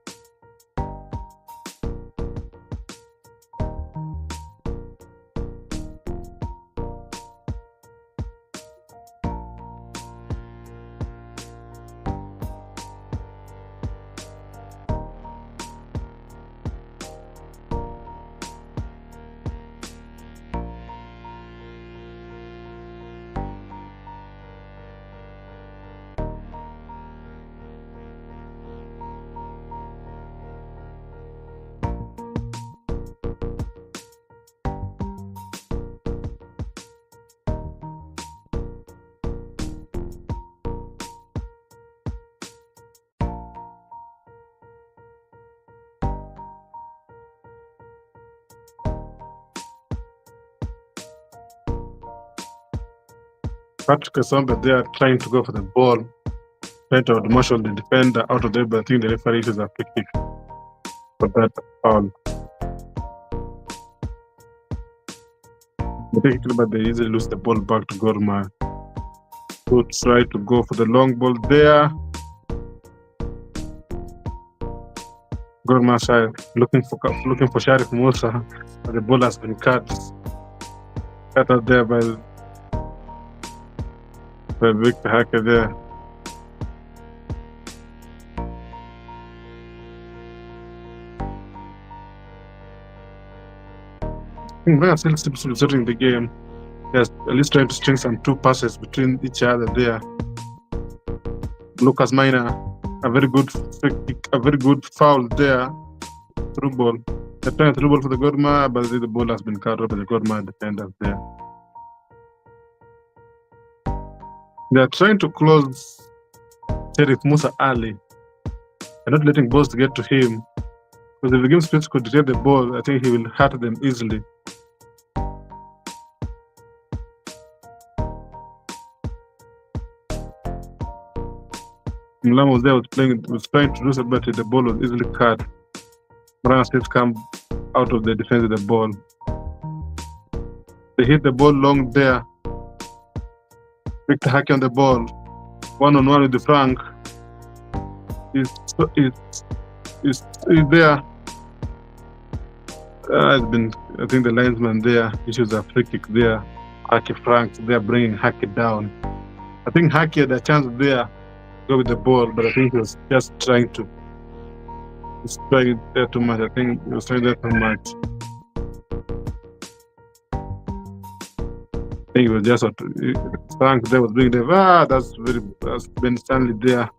Patrick Kasombe there trying to go for the ball, trying to marshal the defender out of there, but I think the referee is a free kick for that foul. But they easily lose the ball back to Gor Mahia, who try to go for the long ball there. Gor Mahia looking for Sharif Musa, but the ball has been cut out there by Victor Hacker there. Muranga still considering the game. Yes, at least trying to string some two passes between each other there. Lucas Maina, a very good foul there. Through ball. They're trying through ball for the Gor Mahia, but the ball has been cut off by the Gor Mahia defenders there. They are trying to close Sharif Musa early. They're not letting balls to get to him. Because if the game space could get the ball, I think he will hurt them easily. Mlam was there, was trying to do something, but the ball was easily cut. Muranga State come out of the defense of the ball. They hit the ball long there. Victor Haki on the ball. One-on-one with the Frank. Is there. I think the linesman there issues a free kick there. Haki Frank, they're bringing Haki down. I think Haki had a chance there to go with the ball, but I think he was just trying to. He's trying there too much. I think he was trying there too much. I think it was just Frank there was being there. That's Ben Stanley there.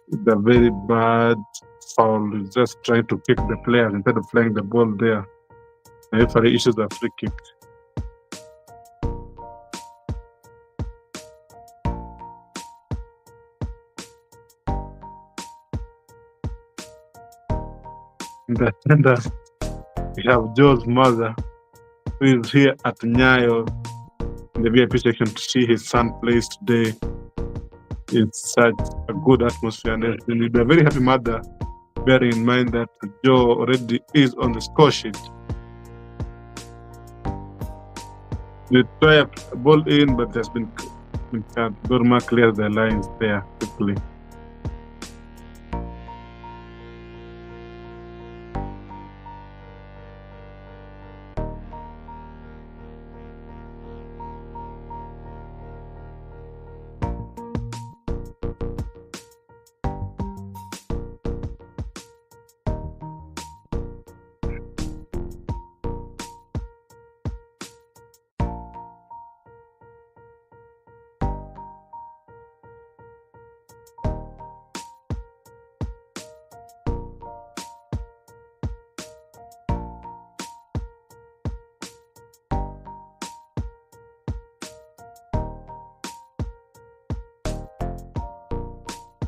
It's a very bad foul. He's just trying to kick the players instead of playing the ball there. The referee issues a free kick. In the center, we have Joe's mother, who is here at kNyayo in the VIP section to see his son plays today. It's such a good atmosphere, and he'll be a very happy mother, bearing in mind that Joe already is on the score sheet. They try a ball in, but there's been cut. Gor Mahia clears the lines there quickly.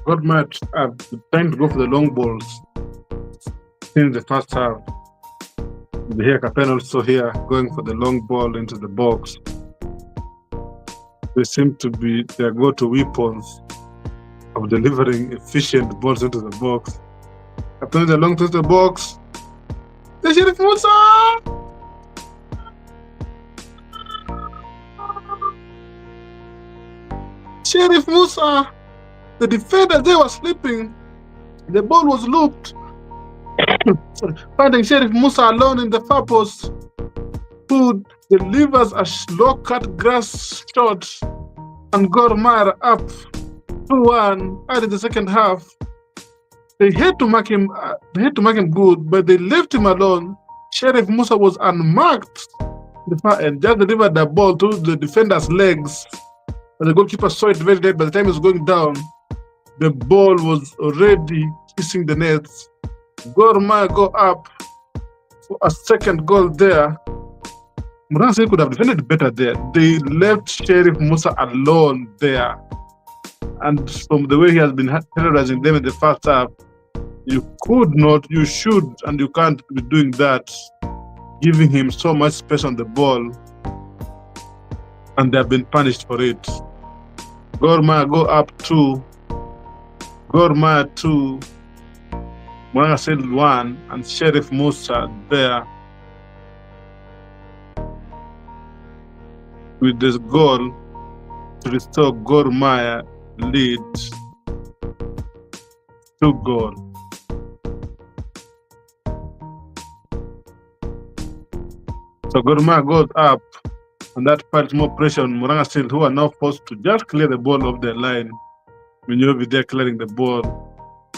Gor Mahia are trying to go for the long balls in the first half. Here, Captain also here going for the long ball into the box. They seem to be their go-to weapons of delivering efficient balls into the box. Captain the long to the box. The Sheriff Musa! Sheriff Musa! The defender there was sleeping. The ball was looped. Finding Sheriff Musa alone in the far post, who delivers a low-cut grass shot, and Gor Mahia up 2-1 early in the second half. They had to make him. Good, but they left him alone. Sheriff Musa was unmarked in the far end, just delivered the ball to the defender's legs, and the goalkeeper saw it very late. By the time he was going down, the ball was already kissing the nets. Gor Mahia go up for a second goal there. Muranga could have defended better there. They left Sheriff Musa alone there. And from the way he has been terrorizing them in the first half, you could not, you should, and you can't be doing that, giving him so much space on the ball. And they have been punished for it. Gor Mahia go up 2. Gor Mahia 2. Muranga said 1, and Sheriff Musa there with this goal to restore Gor Mahia lead 2-goal. So Gor Mahia goes up, and that puts more pressure on Muranga Seal, who are now forced to just clear the ball off their line. Minyovi there clearing the ball.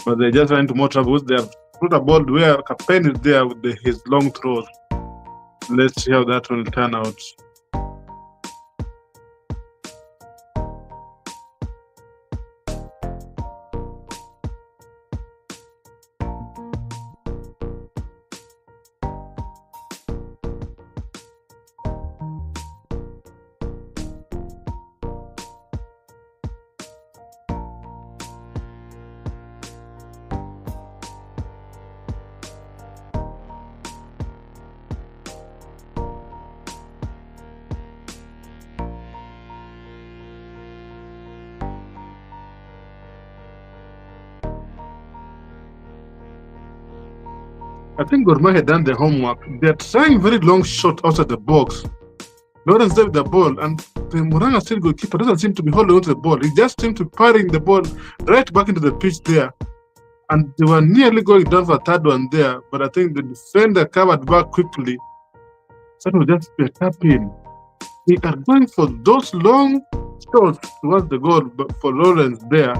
But they just ran into more trouble. They have put a ball where Captain is there with his long throws. Let's see how that will turn out. I think Gor Mahia had done the homework. They're trying very long shot outside the box. Lawrence there with the ball, and the Muranga Seal goalkeeper doesn't seem to be holding onto the ball. He just seemed to be firing the ball right back into the pitch there. And they were nearly going down for a third one there, but I think the defender covered back quickly. So it will just be a tap in. They are going for those long shots towards the goal for Lawrence there.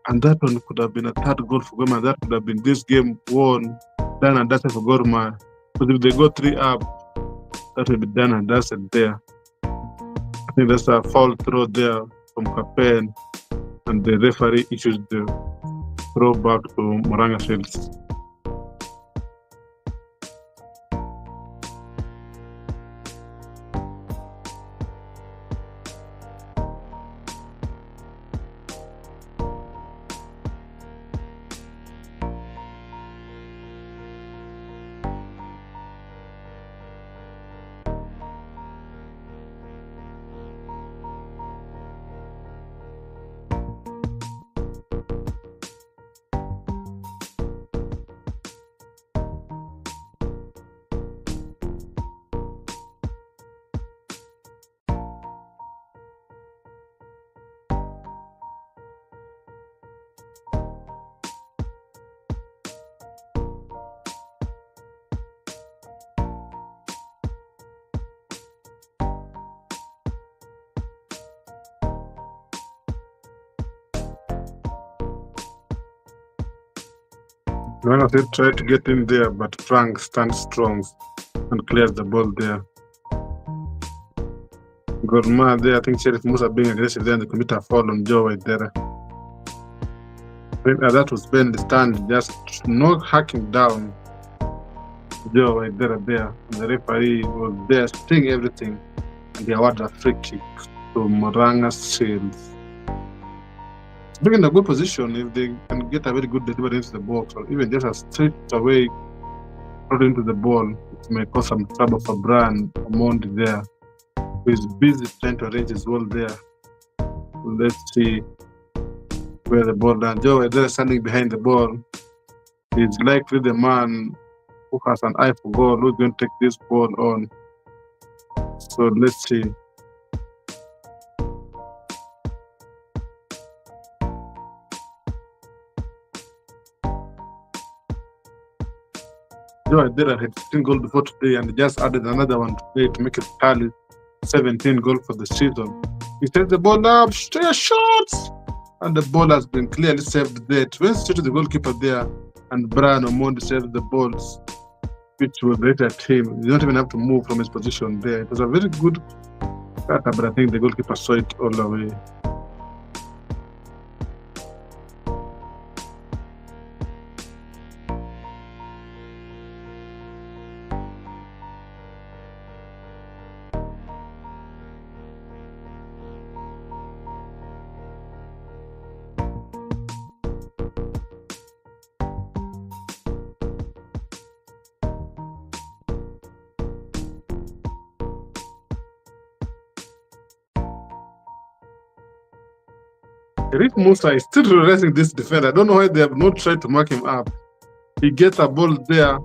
And that one could have been a third goal for Gor Mahia. That could have been this game won, done and dusted for Gor Mahia. But if they go 3 up, that will be done and dusted there. I think that's a foul throw there from Captain, and the referee issues the throw back to Muranga Shields. One of them tried to get in there, but Frank stands strong and clears the ball there. Gor Mahia there, I think Sheriff Musa being aggressive there and they commit a foul on Joe Waidera. That was Ben the stand, just not hacking down Joe Waidera there. And the referee was there seeing everything, and he awarded a free kick to Muranga Shields. being in a good position if they can get a very good delivery into the box, or even just a straight away throw into the ball. It may cause some trouble for Brian Omondi there, who is busy trying to arrange his ball there. Let's see where the ball lands. Joe Edera standing behind the ball. He's likely the man who has an eye for goal, who's going to take this ball on. So let's see. Joe Edera had 15 goals before today and just added another one today to make it tally 17 goals for the season. He takes the ball up, straight shots, and the ball has been clearly saved there. It went straight to the goalkeeper there, and Brian Omondi saved the balls, which will great at him. He don't even have to move from his position there. It was a very good cutter, but I think the goalkeeper saw it all the way. Rick Musa is still realizing this defender. I don't know why they have not tried to mark him up. He gets a ball there,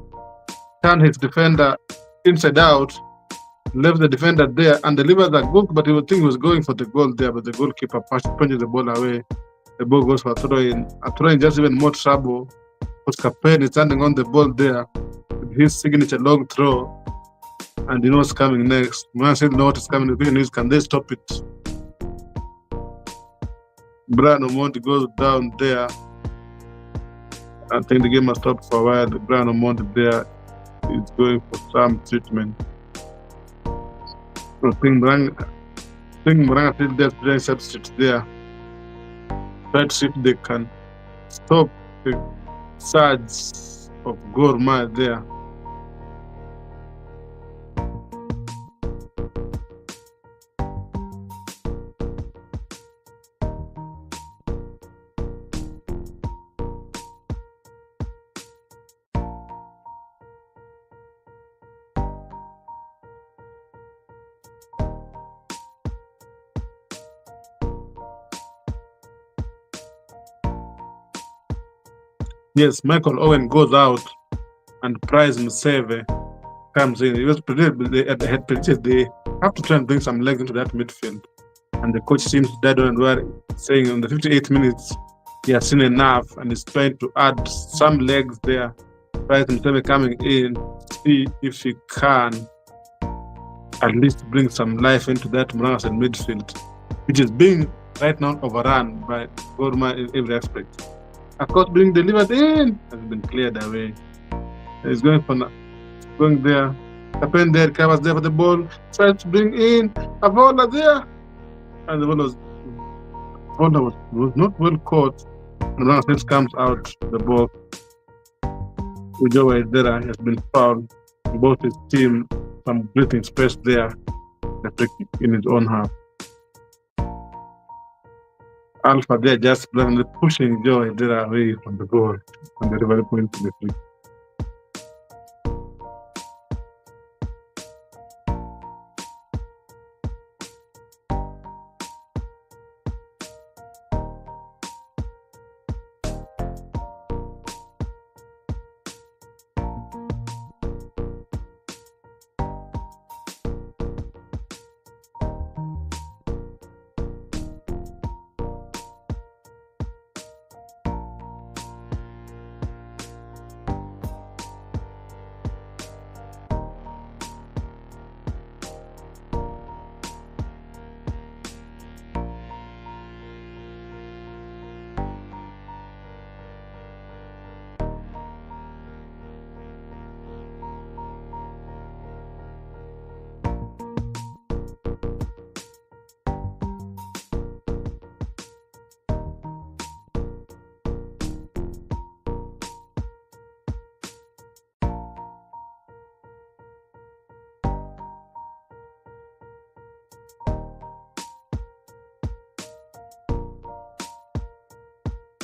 turn his defender inside out, left the defender there, and delivered the goal, but he would think he was going for the goal there, but the goalkeeper punches the ball away. The ball goes for a throw-in. A throw-in just even more trouble, because Capelli is standing on the ball there with his signature long throw, and he knows what's coming next. Man said, know what is coming. The question is, can they stop it? Brian Omondi goes down there. I think the game has stopped for a while. Brian Omondi there is going for some treatment. So I think Muranga still there playing substitutes there. Try to see if they can stop the surge of Gor Mahia there. Yes, Michael Owen goes out and Price Museve comes in. It was predicted, they had predicted they have to try and bring some legs into that midfield. And the coach seems to dead on and we're saying in the 58 minutes he has seen enough and is trying to add some legs there. Price Museve coming in, see if he can at least bring some life into that Muranga midfield, which is being right now overrun by Gor Mahia in every aspect. Of course, being delivered in has been cleared away. He's going there. Capelli there, covers there for the ball, tries to bring in a Avola there, and the ball was not well caught. And now since comes out the ball. Joe Edera has been fouled. Both his team some breathing space there, in his own half. Alpha there just bluntly pushing Joe Edera away from the goal and the rival point to the free.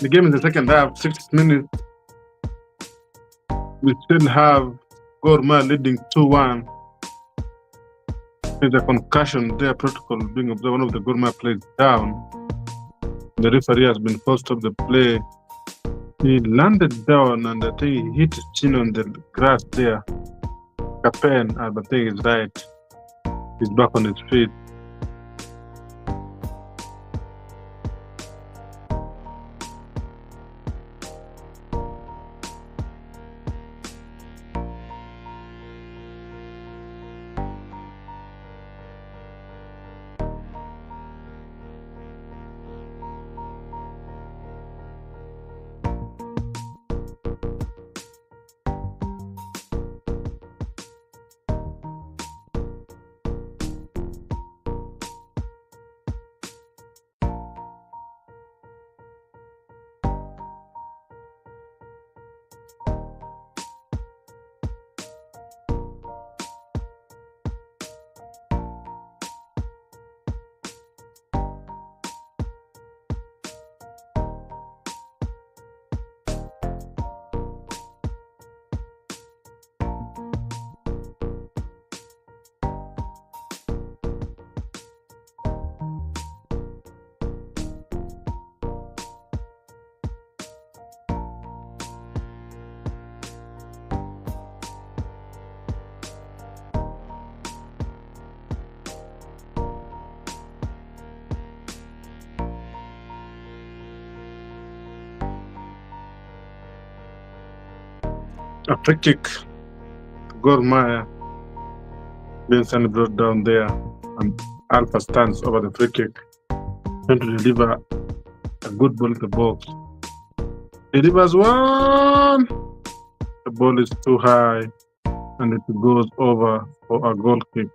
The game in the second half, 6 minutes, we still have Gor Mahia leading 2-1. There's a concussion there, protocol being observed. One of the Gor Mahia players down. The referee has been forced off the play. He landed down and I think he hit his chin on the grass there. Capen, I think is right. He's back on his feet. A free kick. Gor Mahia being brought down there, and Alpha stands over the free kick, trying to deliver a good ball in the box. Delivers one. The ball is too high, and it goes over for a goal kick.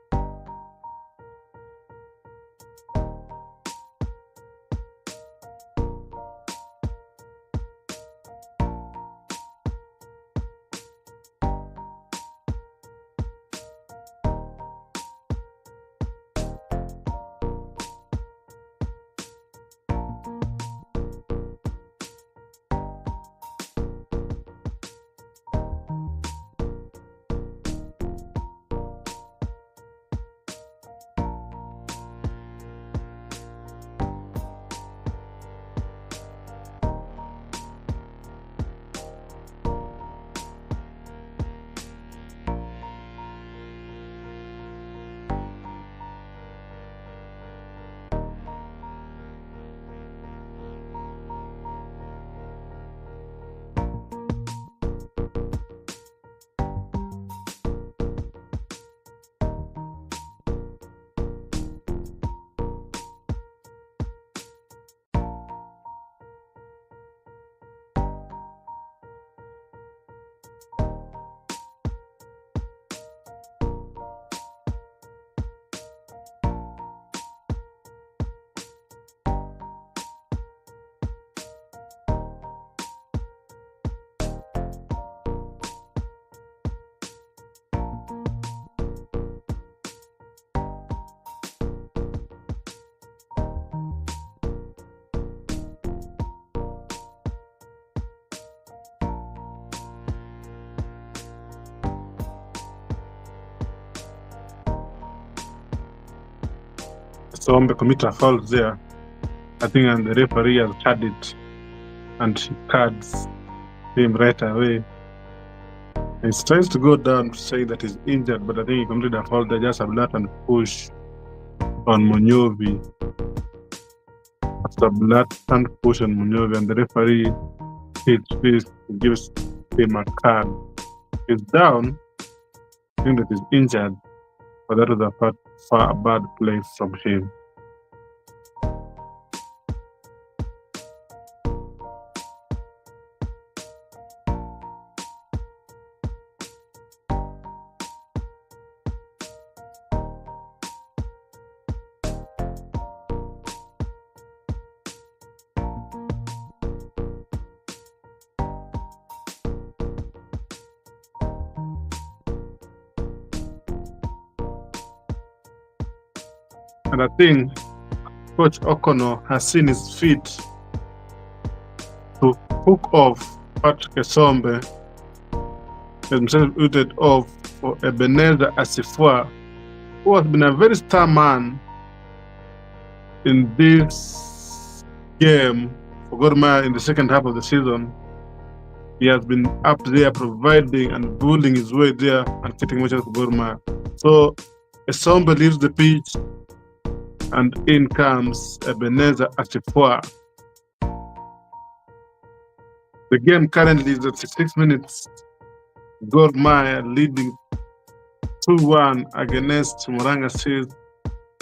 So on the committer foul there, I think, and the referee has had it, and he cards him right away. He tries to go down to say that he's injured, but I think he completed a foul there, just a blatant push on Munyovi. After a blatant push on Munyovi, and the referee hits fist, gives him a card. He's down, I think that he's injured, but that was a bad play from him. And I think Coach Okono has seen his fit to hook off Patrick Esombe has been substituted off for Ebenezer Asifua, who has been a very star man in this game for Gor Mahia in the second half of the season. He has been up there providing and bullying his way there and keeping much for Gor Mahia. So Esombe leaves the pitch and in comes Ebenezer Asifua. The game currently is at 66 minutes. Gor Mahia leading 2-1 against Muranga Seals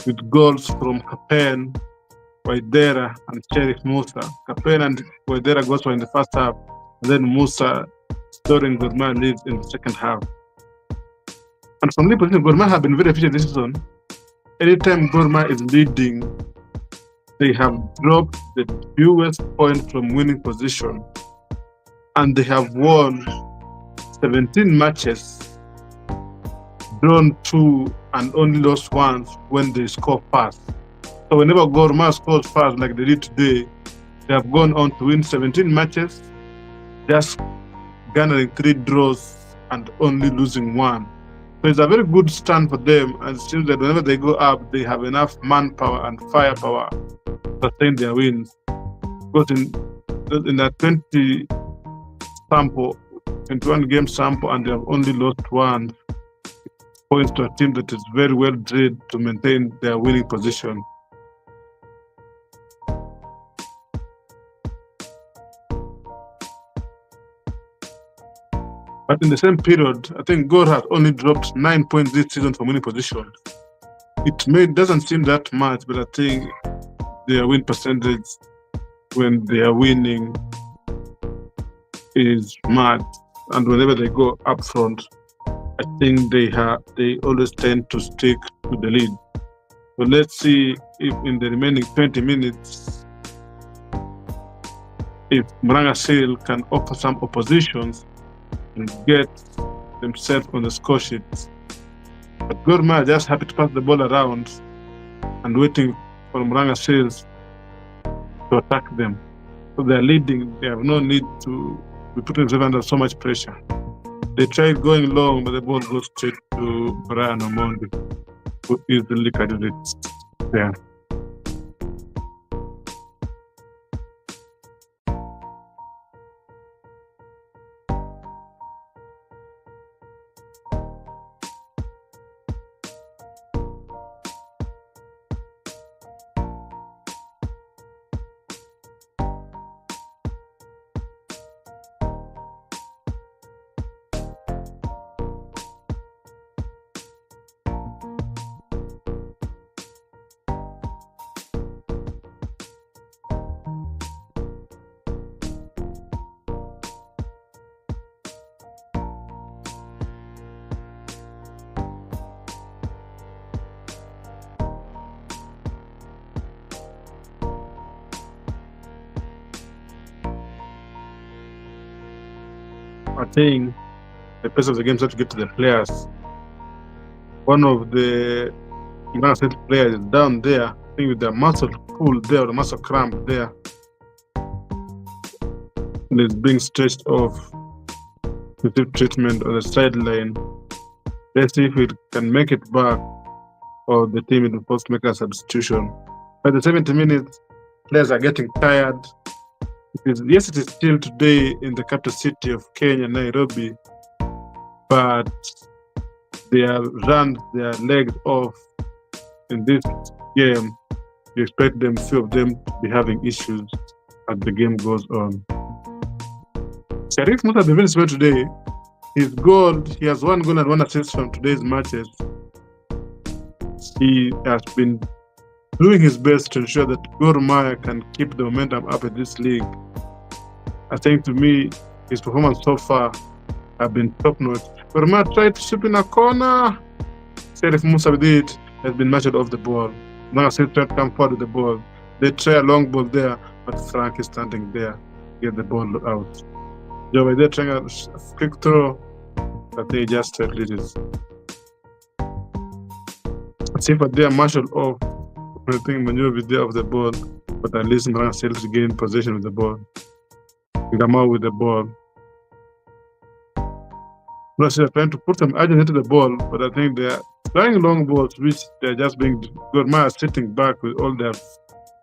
with goals from Kapen, Waidera, and Sheriff Musa. Kapen and Waidera goals were in the first half, and then Musa scoring Gor Mahia leads in the second half. And from the position, Gor Mahia have been very efficient this season. Anytime Gor Mahia is leading, they have dropped the fewest points from winning position, and they have won 17 matches, drawn 2 and only lost once when they score fast. So whenever Gor Mahia scores fast like they did today, they have gone on to win 17 matches, just garnering 3 draws and only losing 1. So it's a very good stand for them, and it seems that whenever they go up, they have enough manpower and firepower to sustain their wins. Because in that 21 game sample, and they have only lost 1, points to a team that is very well drilled to maintain their winning position. But in the same period, I think Gor has only dropped 9 points this season from winning position. It doesn't seem that much, but I think their win percentage when they are winning is mad. And whenever they go up front, I think they always tend to stick to the lead. So let's see if in the remaining 20 minutes, if Muranga Seal can offer some oppositions and get themselves on the score sheet. But Gor Mahia just happy to pass the ball around and waiting for Muranga Seals to attack them. So they're leading, they have no need to be putting themselves under so much pressure. They tried going long, but the ball goes straight to Brian Omondi, who easily carried it there. I think the pace of the game starts to get to the players. One of the Muranga State players is down there, I think with the muscle pull there, or the muscle cramp there. And it's being stretched off to receive treatment on the sideline. Let's see if it can make it back, or the team will force to make a substitution. By the 70 minutes, players are getting tired. Yes, it is still today in the capital city of Kenya, Nairobi, but they have run their legs off in this game. You expect few of them to be having issues as the game goes on. Sheriff Musa has been very well today. He has 1 goal and 1 assist from today's matches. He has been doing his best to ensure that Gor Mahia can keep the momentum up in this league. I think, to me, his performance so far have been top-notch. Gor Mahia tried to shoot in a corner. Sheriff Musa with it has been matched off the ball. Now Sheriff tried to come forward with the ball. They try a long ball there, but Frank is standing there to get the ball out. Joe, they're trying a quick throw, but they just releases. See if they are marshaled off. I think Manure with there of the ball, but at least Muranga still to gain possession with the ball. Gamau with the ball. Plus, they're trying to put some urgency into the ball, but I think they're trying long balls, which they're just being Gorma sitting back with all their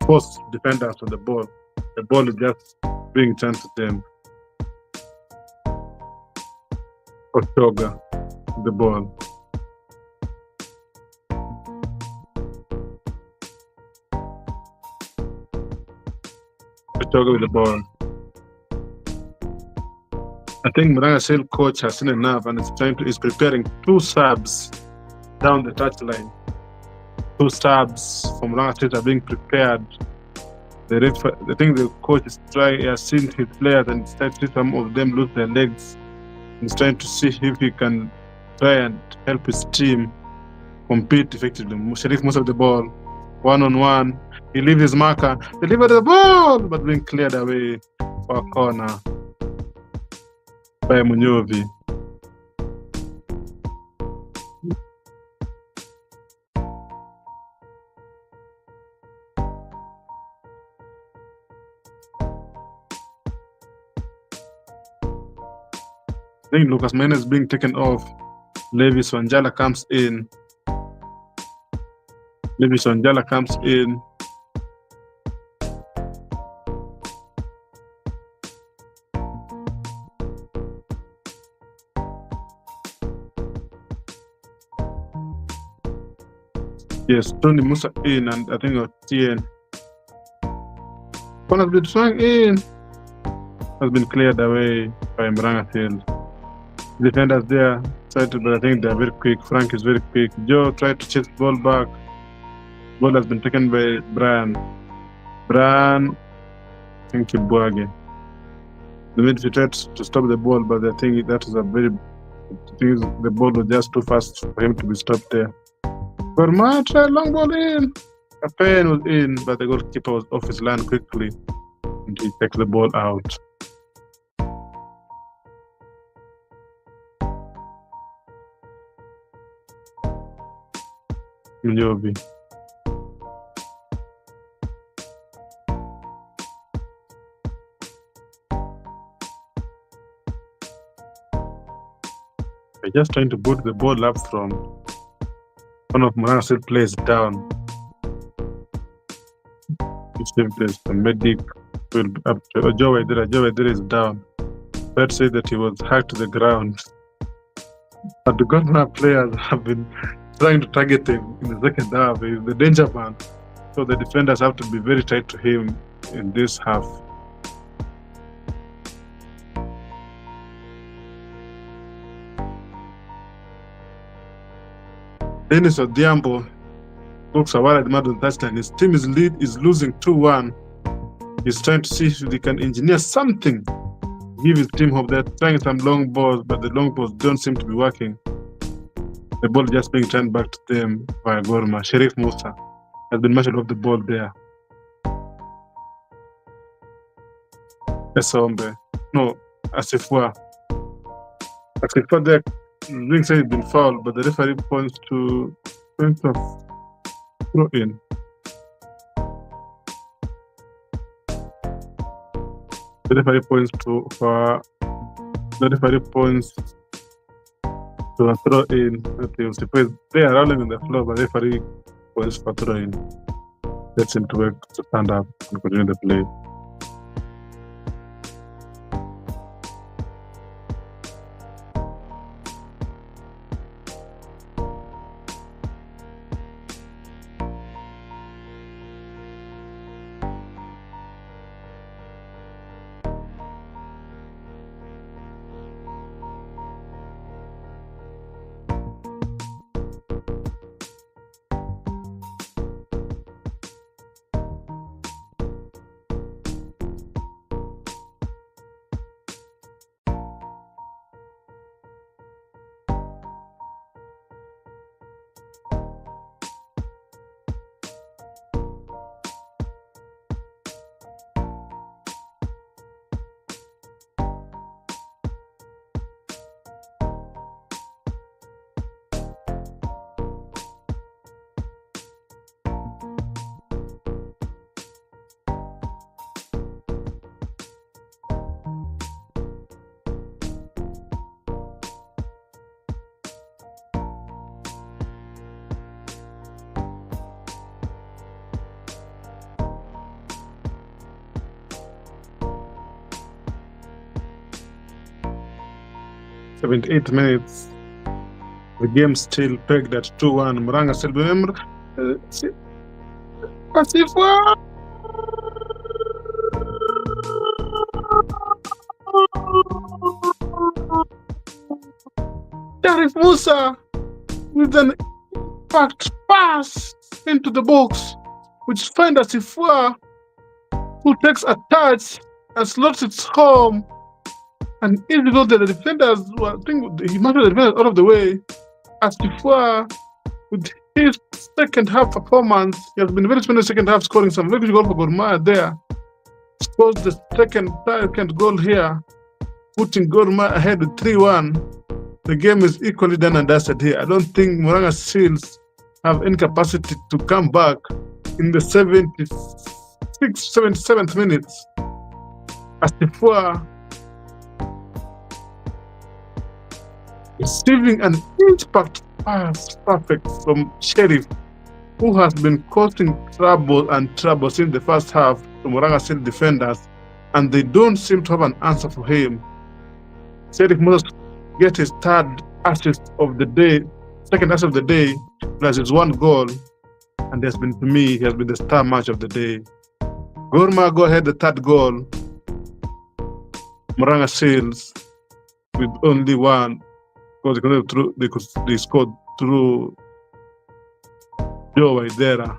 forced defenders on the ball. The ball is just being turned to them. Ochoga, the ball. Ochoga with the ball. I think Muranga Sale coach has seen enough and is preparing 2 subs down the touchline. 2 subs from Muranga State are being prepared. I think the coach is has seen his players and started to see some of them lose their legs. He's trying to see if he can try and help his team compete effectively. Sharif most of the ball, 1-on-1. He leaves his marker, deliver the ball, but being cleared away for a corner by Munyovi. I think Lucas Mena is being taken off. Levis Wanjala comes in. Yes, Tony Musa in, and I think Otien. One has been swung in. Has been cleared away by Muranga Field. Defenders there tried to, but I think they're very quick. Frank is very quick. Joe tried to chase the ball back. Ball has been taken by Brian. Thank you, Boage. The midfield tried to stop the ball, but I think that was the ball was just too fast for him to be stopped there. Gorma tried long ball in. A pen was in, but the goalkeeper was off his line quickly, and he takes the ball out. Munyovi. They're just trying to put the ball up from one of Muranga still plays down. The medic will be up to Joe Edira is down. Let's say that he was hacked to the ground. But the Ghana players have been trying to target him in the second half. He's the danger man. So the defenders have to be very tight to him in this half. Dennis Odiambo looks away at the mad on touchline. His team is losing 2-1. He's trying to see if they can engineer something. Give his team hope. They're trying some long balls, but the long balls don't seem to be working. The ball just being turned back to them by Gorma. Sharif Musa has been marshalled off the ball there. Esombe. No, Asifwa. Asifwa there, being said he's been fouled, but the referee points to of throw in. The referee points to a throw in. They are rolling on the floor, but the referee points for throw in. Gets him to work to stand up and continue the play. 78 minutes. The game still pegged at 2-1. Muranga still remember. Pasifwa! Sharif Musa with an impact pass into the box, which finds Asifwa, who takes a touch and slots it home. And easy goal that the defenders, I think he marked the defenders out of the way. Asifwa, with his second half performance, he has been very strong in the second half, scoring some very good goal for Gor Mahia there. Scores the second goal here, putting Gor Mahia ahead with 3-1. The game is equally done and dusted here. I don't think Muranga Seals have any capacity to come back in the 77th minutes. Asifwa receiving an impact pass perfect from Sheriff, who has been causing trouble since the first half to Muranga Seal defenders, and they don't seem to have an answer for him. Sheriff must get his third assist of the day, second assist of the day, plus his one goal, and to me, he has been the star match of the day. Gor Mahia go ahead the third goal. Muranga Seals with only one, because they scored through Joe Waidera.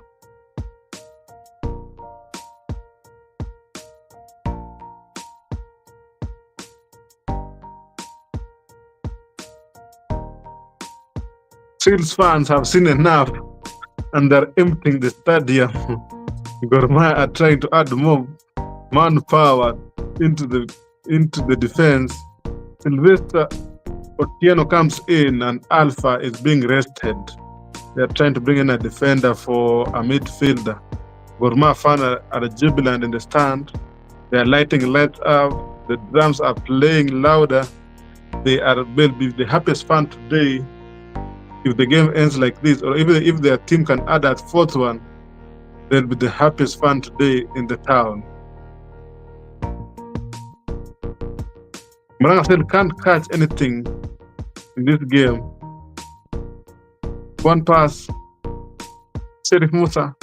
Seals fans have seen enough and they're emptying the stadium. Gor Mahia are trying to add more manpower into the defense. Sylvester Otieno comes in and Alpha is being rested. They're trying to bring in a defender for a midfielder. Gor Mahia fans are jubilant in the stand. They're lighting lights up. The drums are playing louder. Will be the happiest fan today if the game ends like this, or even if their team can add that fourth one. They'll be the happiest fan today in the town. Muranga still can't catch anything in this game. One pass, Sheriff Musa.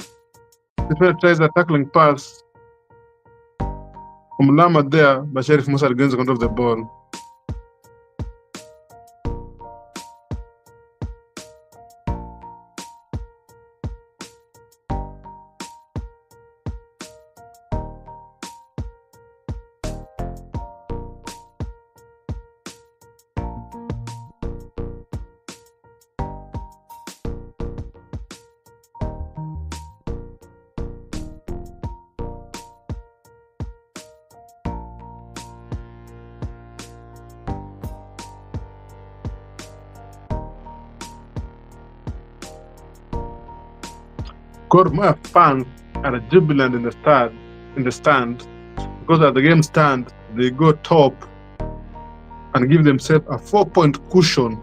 Defender tries a tackling pass from Lama there, but Sheriff Musa gains the control of the ball. Gor Mahia fans are jubilant in the stand, because at the game stand, they go top and give themselves a 4-point cushion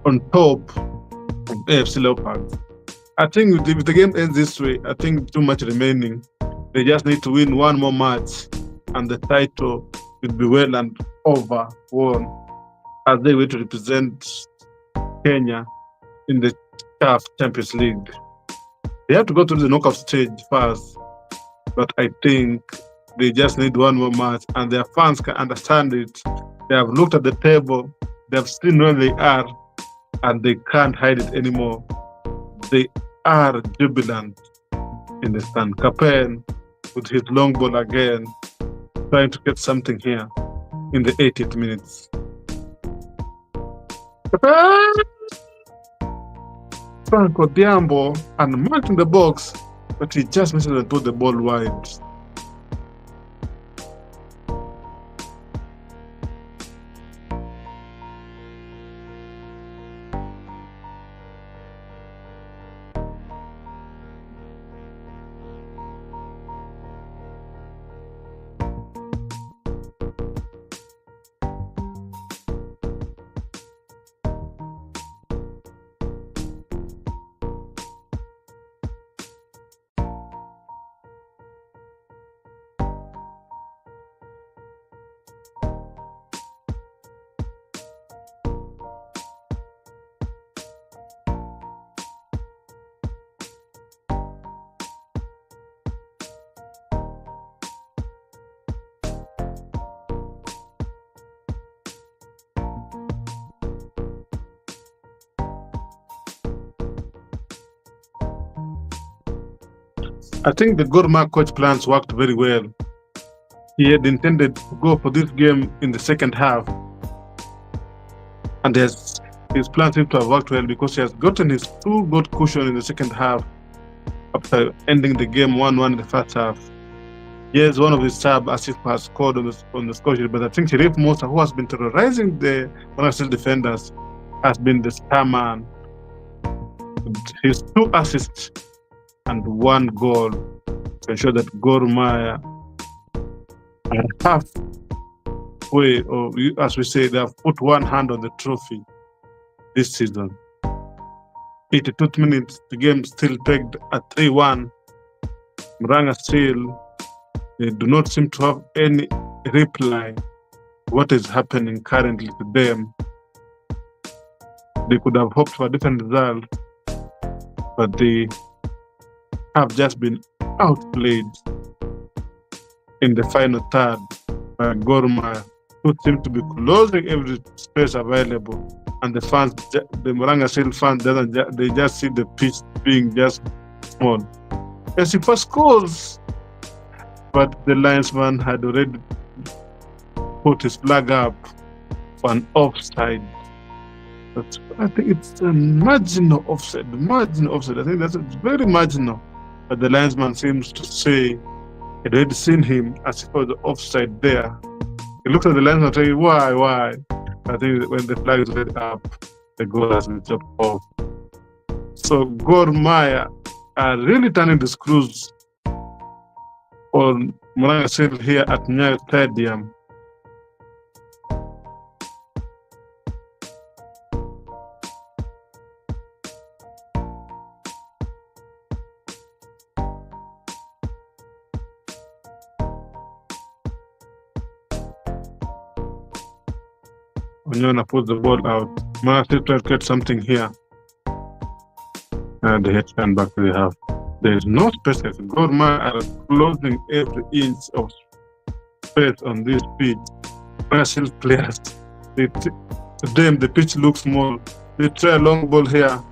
on top of AFC Leopards. I think if the game ends this way, I think too much remaining. They just need to win one more match and the title will be well and over won, as they were to represent Kenya in the CAF Champions League. They have to go through the knockout stage first, but I think they just need one more match, and their fans can understand it. They have looked at the table, they have seen where they are, and they can't hide it anymore. They are jubilant in the stand. Capen with his long ball again, trying to get something here in the 80th minutes. Capen! Franco Diambo and marked in the box, but he just misses and put the ball wide. I think the Gorma coach plans worked very well. He had intended to go for this game in the second half, and his plans seem to have worked well because he has gotten his 2-goal cushion in the second half after ending the game 1-1 in the first half. Yes, one of his sub Asif has scored on the score sheet, but I think Sharif Musa, who has been terrorizing the Muranga defenders, has been the star man. His 2 assists and 1 goal to ensure that Gor Mahia are halfway, or as we say, they have put one hand on the trophy this season. 82 minutes, the game still pegged at 3-1. Muranga still, they do not seem to have any reply to what is happening currently to them. They could have hoped for a different result, but they have just been outplayed in the final third by Gor Mahia, who seem to be closing every space available. And the fans, the Muranga Seal fans, they just see the pitch being just small. As he first scores, but the linesman had already put his flag up for an offside. But I think it's a marginal offside. I think that's very marginal. But the linesman seems to say he'd already seen him as he was the offside there. He looks at the linesman and says, why? I think when the flag is already up, the goal has been chopped off. So Gor Mahia are really turning the screws on Muranga Seal here at kNyayo Stadium. Onyona puts the ball out. Muranga Seal tries to get something here. And the head turn back to the half. There is no space. Gor Mahia are closing every inch of space on this pitch. Muranga Seal players, to them the pitch looks small. They try a long ball here,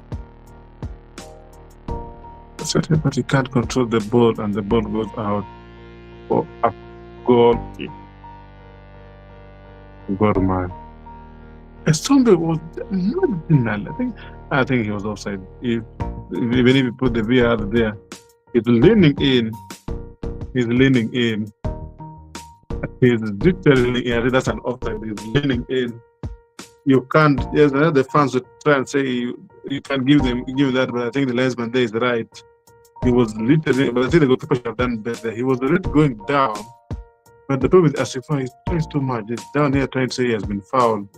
but he can't control the ball, and the ball goes out for a goal kick. Gor Mahia. Estombe was marginal. I think he was offside. Even if you put the VR there, he's leaning in. He's literally leaning in. I think that's an offside. He's leaning in. You can't. Yes, the fans would try and say you can't give that, but I think the linesman there is right. He was literally, but I think the goalkeeper should have done better. He was already going down, but the problem with Asifa, he tries too much. He's down here trying to say he has been fouled.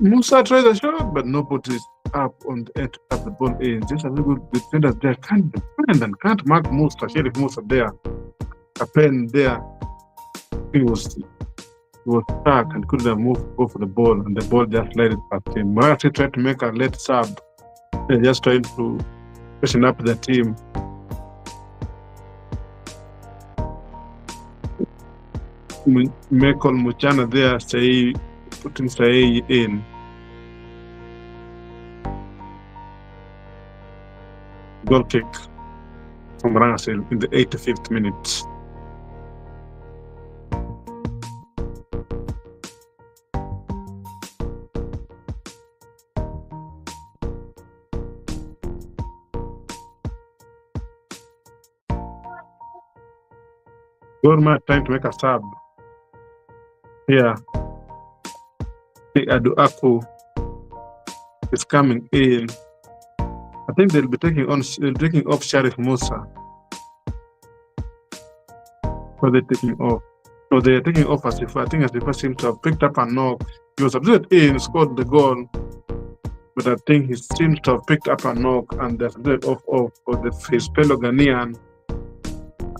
Musa tries a shot, but nobody is up on the edge to tap the ball in. Just a little defenders there can't defend and can't mark Musa. Sheriff Musa there, a pen there. He was stuck and couldn't have go for the ball, and the ball just let it past him. Muranga tried to make a late sub. They're just trying to freshen up the team. Michael Muchana there, putting Say in. Goal kick from Muranga Seal in the 85th minute. Gor Mahia trying to make a sub here. Aduaku is coming in. I think they'll be taking off Sharif Musa. Or they're taking off. So they're taking off Asifa. I think Asifa seems to have picked up a knock. He was substituted in, scored the goal. But I think he seems to have picked up a knock, and they're substituted off for his fellow Ghanaian.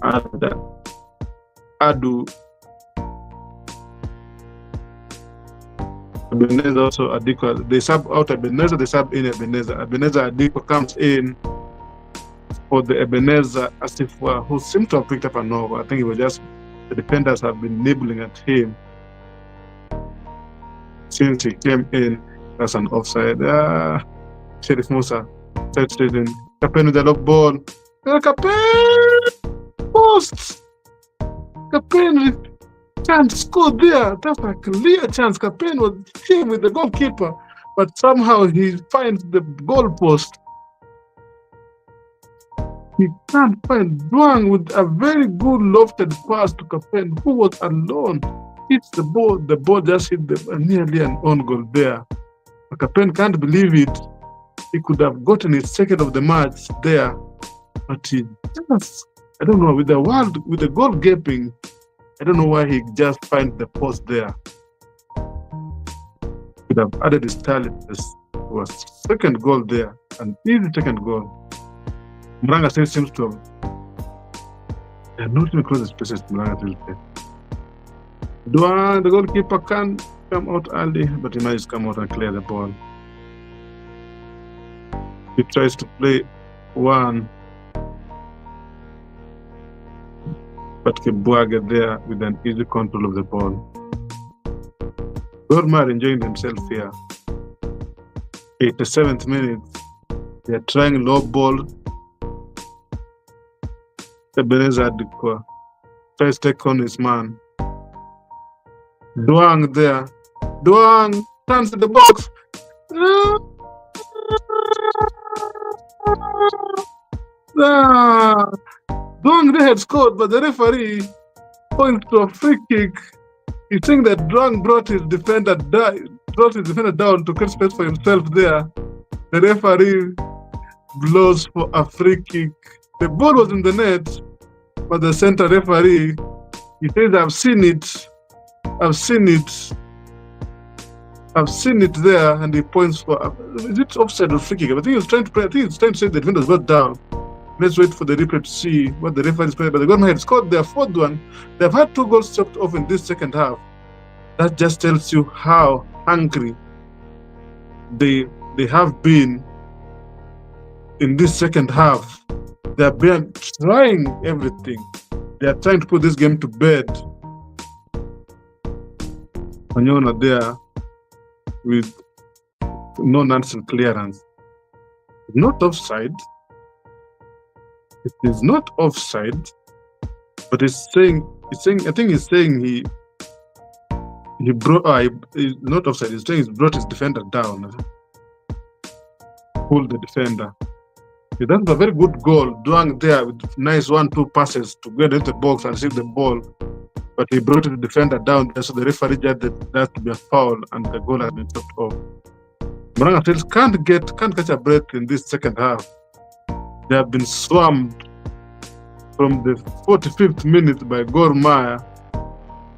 And Adu Ebenezer also Adiko. They sub out Ebenezer, they sub in Ebenezer. Ebenezer Adiko comes in for the Ebenezer Asifa, who seemed to have picked up a knock. I think it was just the defenders have been nibbling at him since he came in. That's an offside. Sheriff Musa, third station. Captain with the lock ball. Captain post. Captain chance score there. That's a clear chance. Captain was here with the goalkeeper, but somehow he finds the goal post. He can't find Duang with a very good lofted pass to Captain, who was alone. Hits the ball just hit nearly an own goal there. Captain can't believe it. He could have gotten his second of the match there, but he just, I don't know, with the goal gaping, I don't know why he just finds the post there. Could have added his talent. This was second goal there, an easy second goal. Muranga still seems to have. They are not even close the spaces to Muranga still. Duan, the goalkeeper, can come out early, but he manages to come out and clear the ball. He tries to play one, but Kebuage there with an easy control of the ball. Gor Mahia enjoying themselves here. 87th minute, they are trying low ball. Ebenezer Adikwa tries to take on his man. Duang there. Duang turns to the box. Duang they had scored, but the referee points to a free kick. He's saying that Duang brought his defender down to create space for himself there. The referee blows for a free kick. The ball was in the net, but the center referee, he says, I've seen it there, and he points for, is it offside or free kick? I think he's trying to say the defenders got down. Let's wait for the replay to see what the referee is playing. But the Gor Mahia had scored their fourth one. They've had 2 goals chopped off in this second half. That just tells you how hungry they have been in this second half. They have been trying everything. They are trying to put this game to bed. Anyona there with no nonsense clearance. Not offside. It is not offside, but it's saying. I think he's saying he brought. He's not offside. He's saying he brought his defender down. Pulled the defender. That's a very good goal. Duang there with nice 1-2 passes to get into the box and receive the ball. But he brought the defender down there, so the referee judged that to be a foul, and the goal has been chopped off. Muranga still can't catch a breath in this second half. They have been swarmed from the 45th minute by Gor Mahia,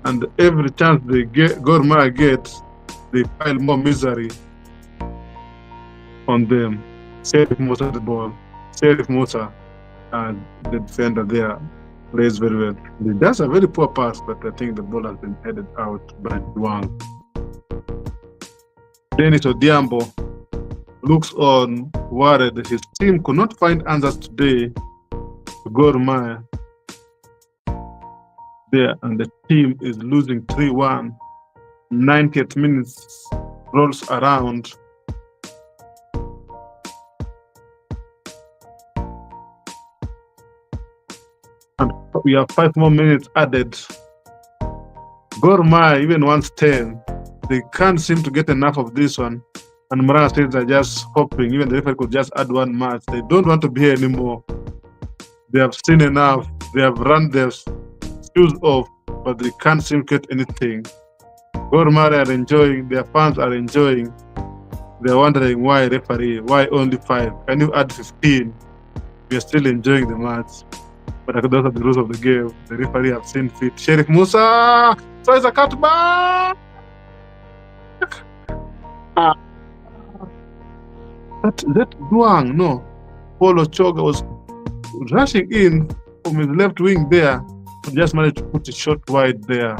and every chance Gor Mahia gets, they pile more misery on them. Sheriff Musa the ball. Sheriff Musa, the defender there, plays very well. He does a very poor pass, but I think the ball has been headed out by Duang. Dennis Odiambo looks on, worried. His team could not find answers today to Gor Mahia there, and the team is losing 3-1. 90th minutes rolls around. And we have 5 more minutes added. Gor Mahia even wants 10. They can't seem to get enough of this one. And Muranga States are just hoping, even the referee could just add 1 match. They don't want to be here anymore. They have seen enough. They have run their shoes off, but they can't seem to get anything. Gor Mahia are enjoying, their fans are enjoying. They're wondering why referee, why only 5? Can you add 15? We are still enjoying the match. But those are the rules of the game. The referee have seen fit. Sheriff Musa tries a cutback. That Duang, no. Paulo Choga was rushing in from his left wing there, but just managed to put it short wide there.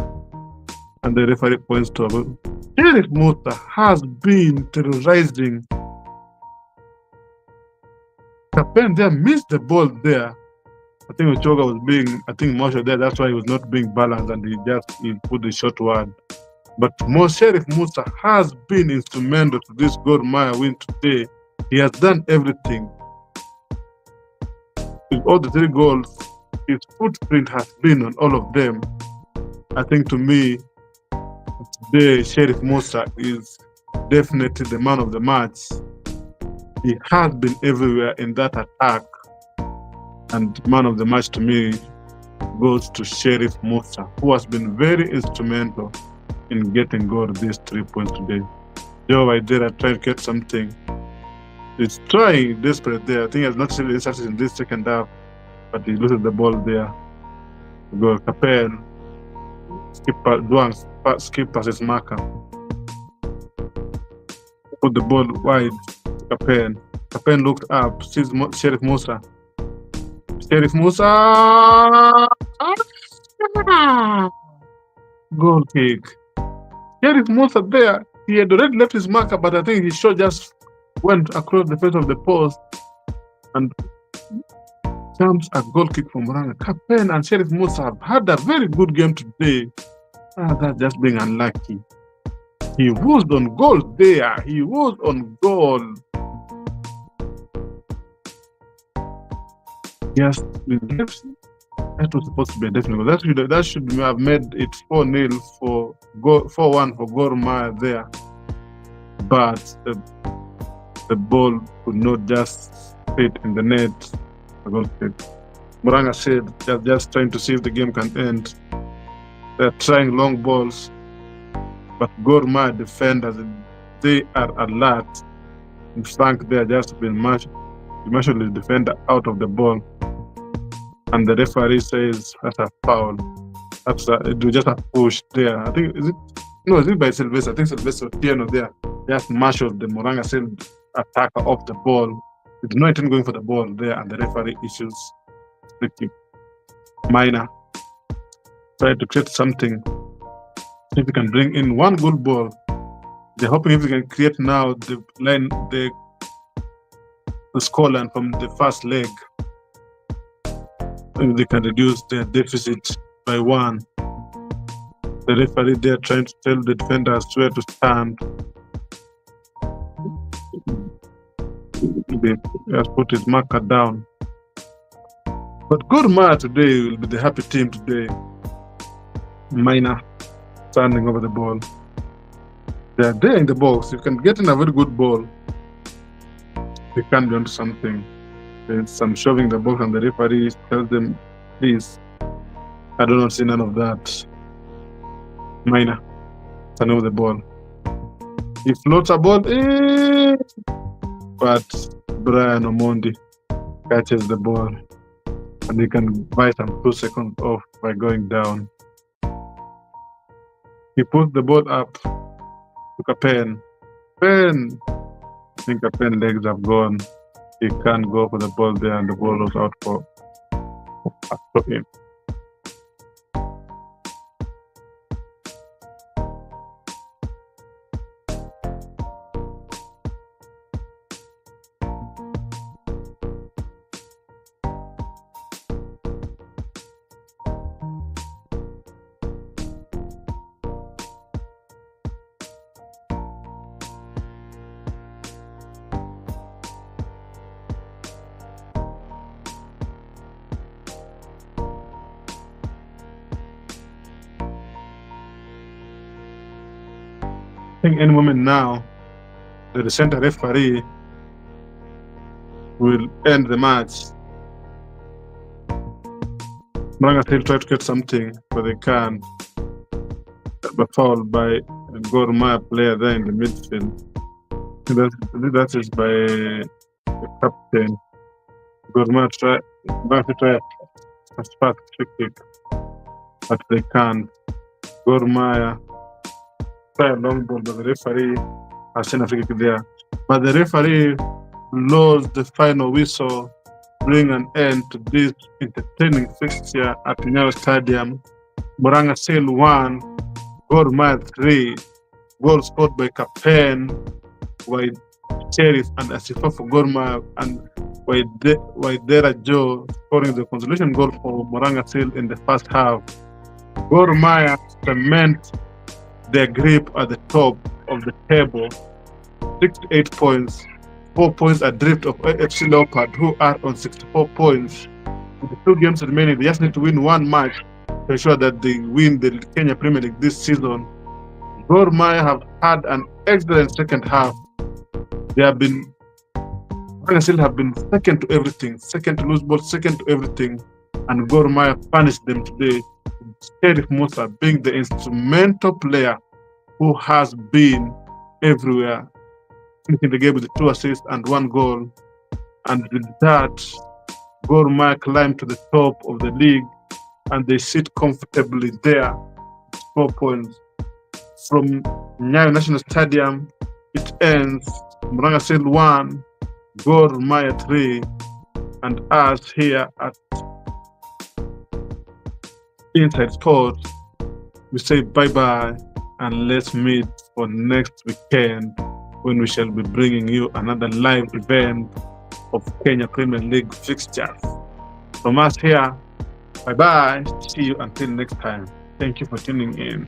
And the referee points to him. Sheriff Musa has been terrorizing. Captain there missed the ball there. I think Ochoga was being, Moshe there, that's why he was not being balanced, and he put the short word. But Sheriff Musa has been instrumental to this Gor Mahia win today. He has done everything. with all the 3 goals, his footprint has been on all of them. I think to me, today Sheriff Musa is definitely the man of the match. He has been everywhere in that attack, and man of the match to me goes to Sheriff Musa, who has been very instrumental in getting goal these 3 points today. Joe Waidera trying to get something. He's trying desperate there. I think he has not really success in this second half, but he loses the ball there. Goal Capel. Skip passes Maka. Put the ball wide to Capel. Capel looked up, sees Sheriff Musa. Sheriff Musa! Goal kick. Sheriff Musa there, he had already left his marker, but I think his shot just went across the face of the post and jumps a goal kick from Muranga. Captain and Sheriff Musa have had a very good game today. That's just being unlucky. He was on goal there. He was on goal. Yes, that was supposed to be a definite goal. That should have made it 4-0 for 4-1 for Gor Mahia there. But the ball could not just fit in the net. Muranga said they're just trying to see if the game can end. They're trying long balls, but Gor Mahia defenders, they are alert. In fact, they are just been the defender out of the ball, and the referee says that's a foul. It was just a push there. I think is it by Sylvester? I think Sylvester Otieno there just marshaled the Muranga said attacker off the ball. He did not even going for the ball there, and the referee issues free kick. Minor try to create something. If we can bring in one good ball, they're hoping if we can create now the scoreline from the first leg, if they can reduce their deficit by 1. The referee there trying to tell the defenders where to stand. He has put his marker down. But Gor Mahia today will be the happy team today. Minor standing over the ball. They are there in the box. You can get in a very good ball. They can be onto something. There's some shoving the box, and the referee tells them, please. I do not see none of that. Minor standing over the ball. He floats a ball, but Brian Omondi catches the ball, and he can buy some 2 seconds off by going down. He puts the ball up to Capen. I think Capen's legs have gone. He can't go for the ball there, and the ball was out for him. I think any moment now, the center referee will end the match. Muranga still try to get something, but they can't. But fouled by a Gor Mahia player there in the midfield. That is by the captain. Gor Mahia try a fast free kick, but they can't. Gor Mahia try a long ball, but the referee has seen a free kick there. But the referee blows the final whistle, bring an end to this entertaining fixture at kNyayo Stadium. Muranga Seal 1, Gor Mahia 3. Goal scored by Capen, while Sheriff and Asifa for Gor Mahia, and Waidera Joe scoring the consolation goal for Muranga Seal in the first half. Gor Mahia cement their grip at the top of the table, 68 points, 4 points adrift of AFC Leopard, who are on 64 points. with the 2 games remaining, they just need to win one match to ensure that they win the Kenya Premier League this season. Gor Mahia have had an excellent second half. They have been, still have been second to everything, second to lose ball, second to everything, and Gor Mahia punished them today. Sheriff Musa being the instrumental player who has been everywhere, finishing the game with 2 assists and 1 goal. And with that, Gor Mahia climbed to the top of the league and they sit comfortably there, 4 points. From Nyayo National Stadium, it ends Muranga still 1, Gor Mahia 3, and us here at Inside Sports, we say bye-bye and let's meet for next weekend when we shall be bringing you another live event of Kenya Premier League fixtures. From us here, bye-bye. See you until next time. Thank you for tuning in.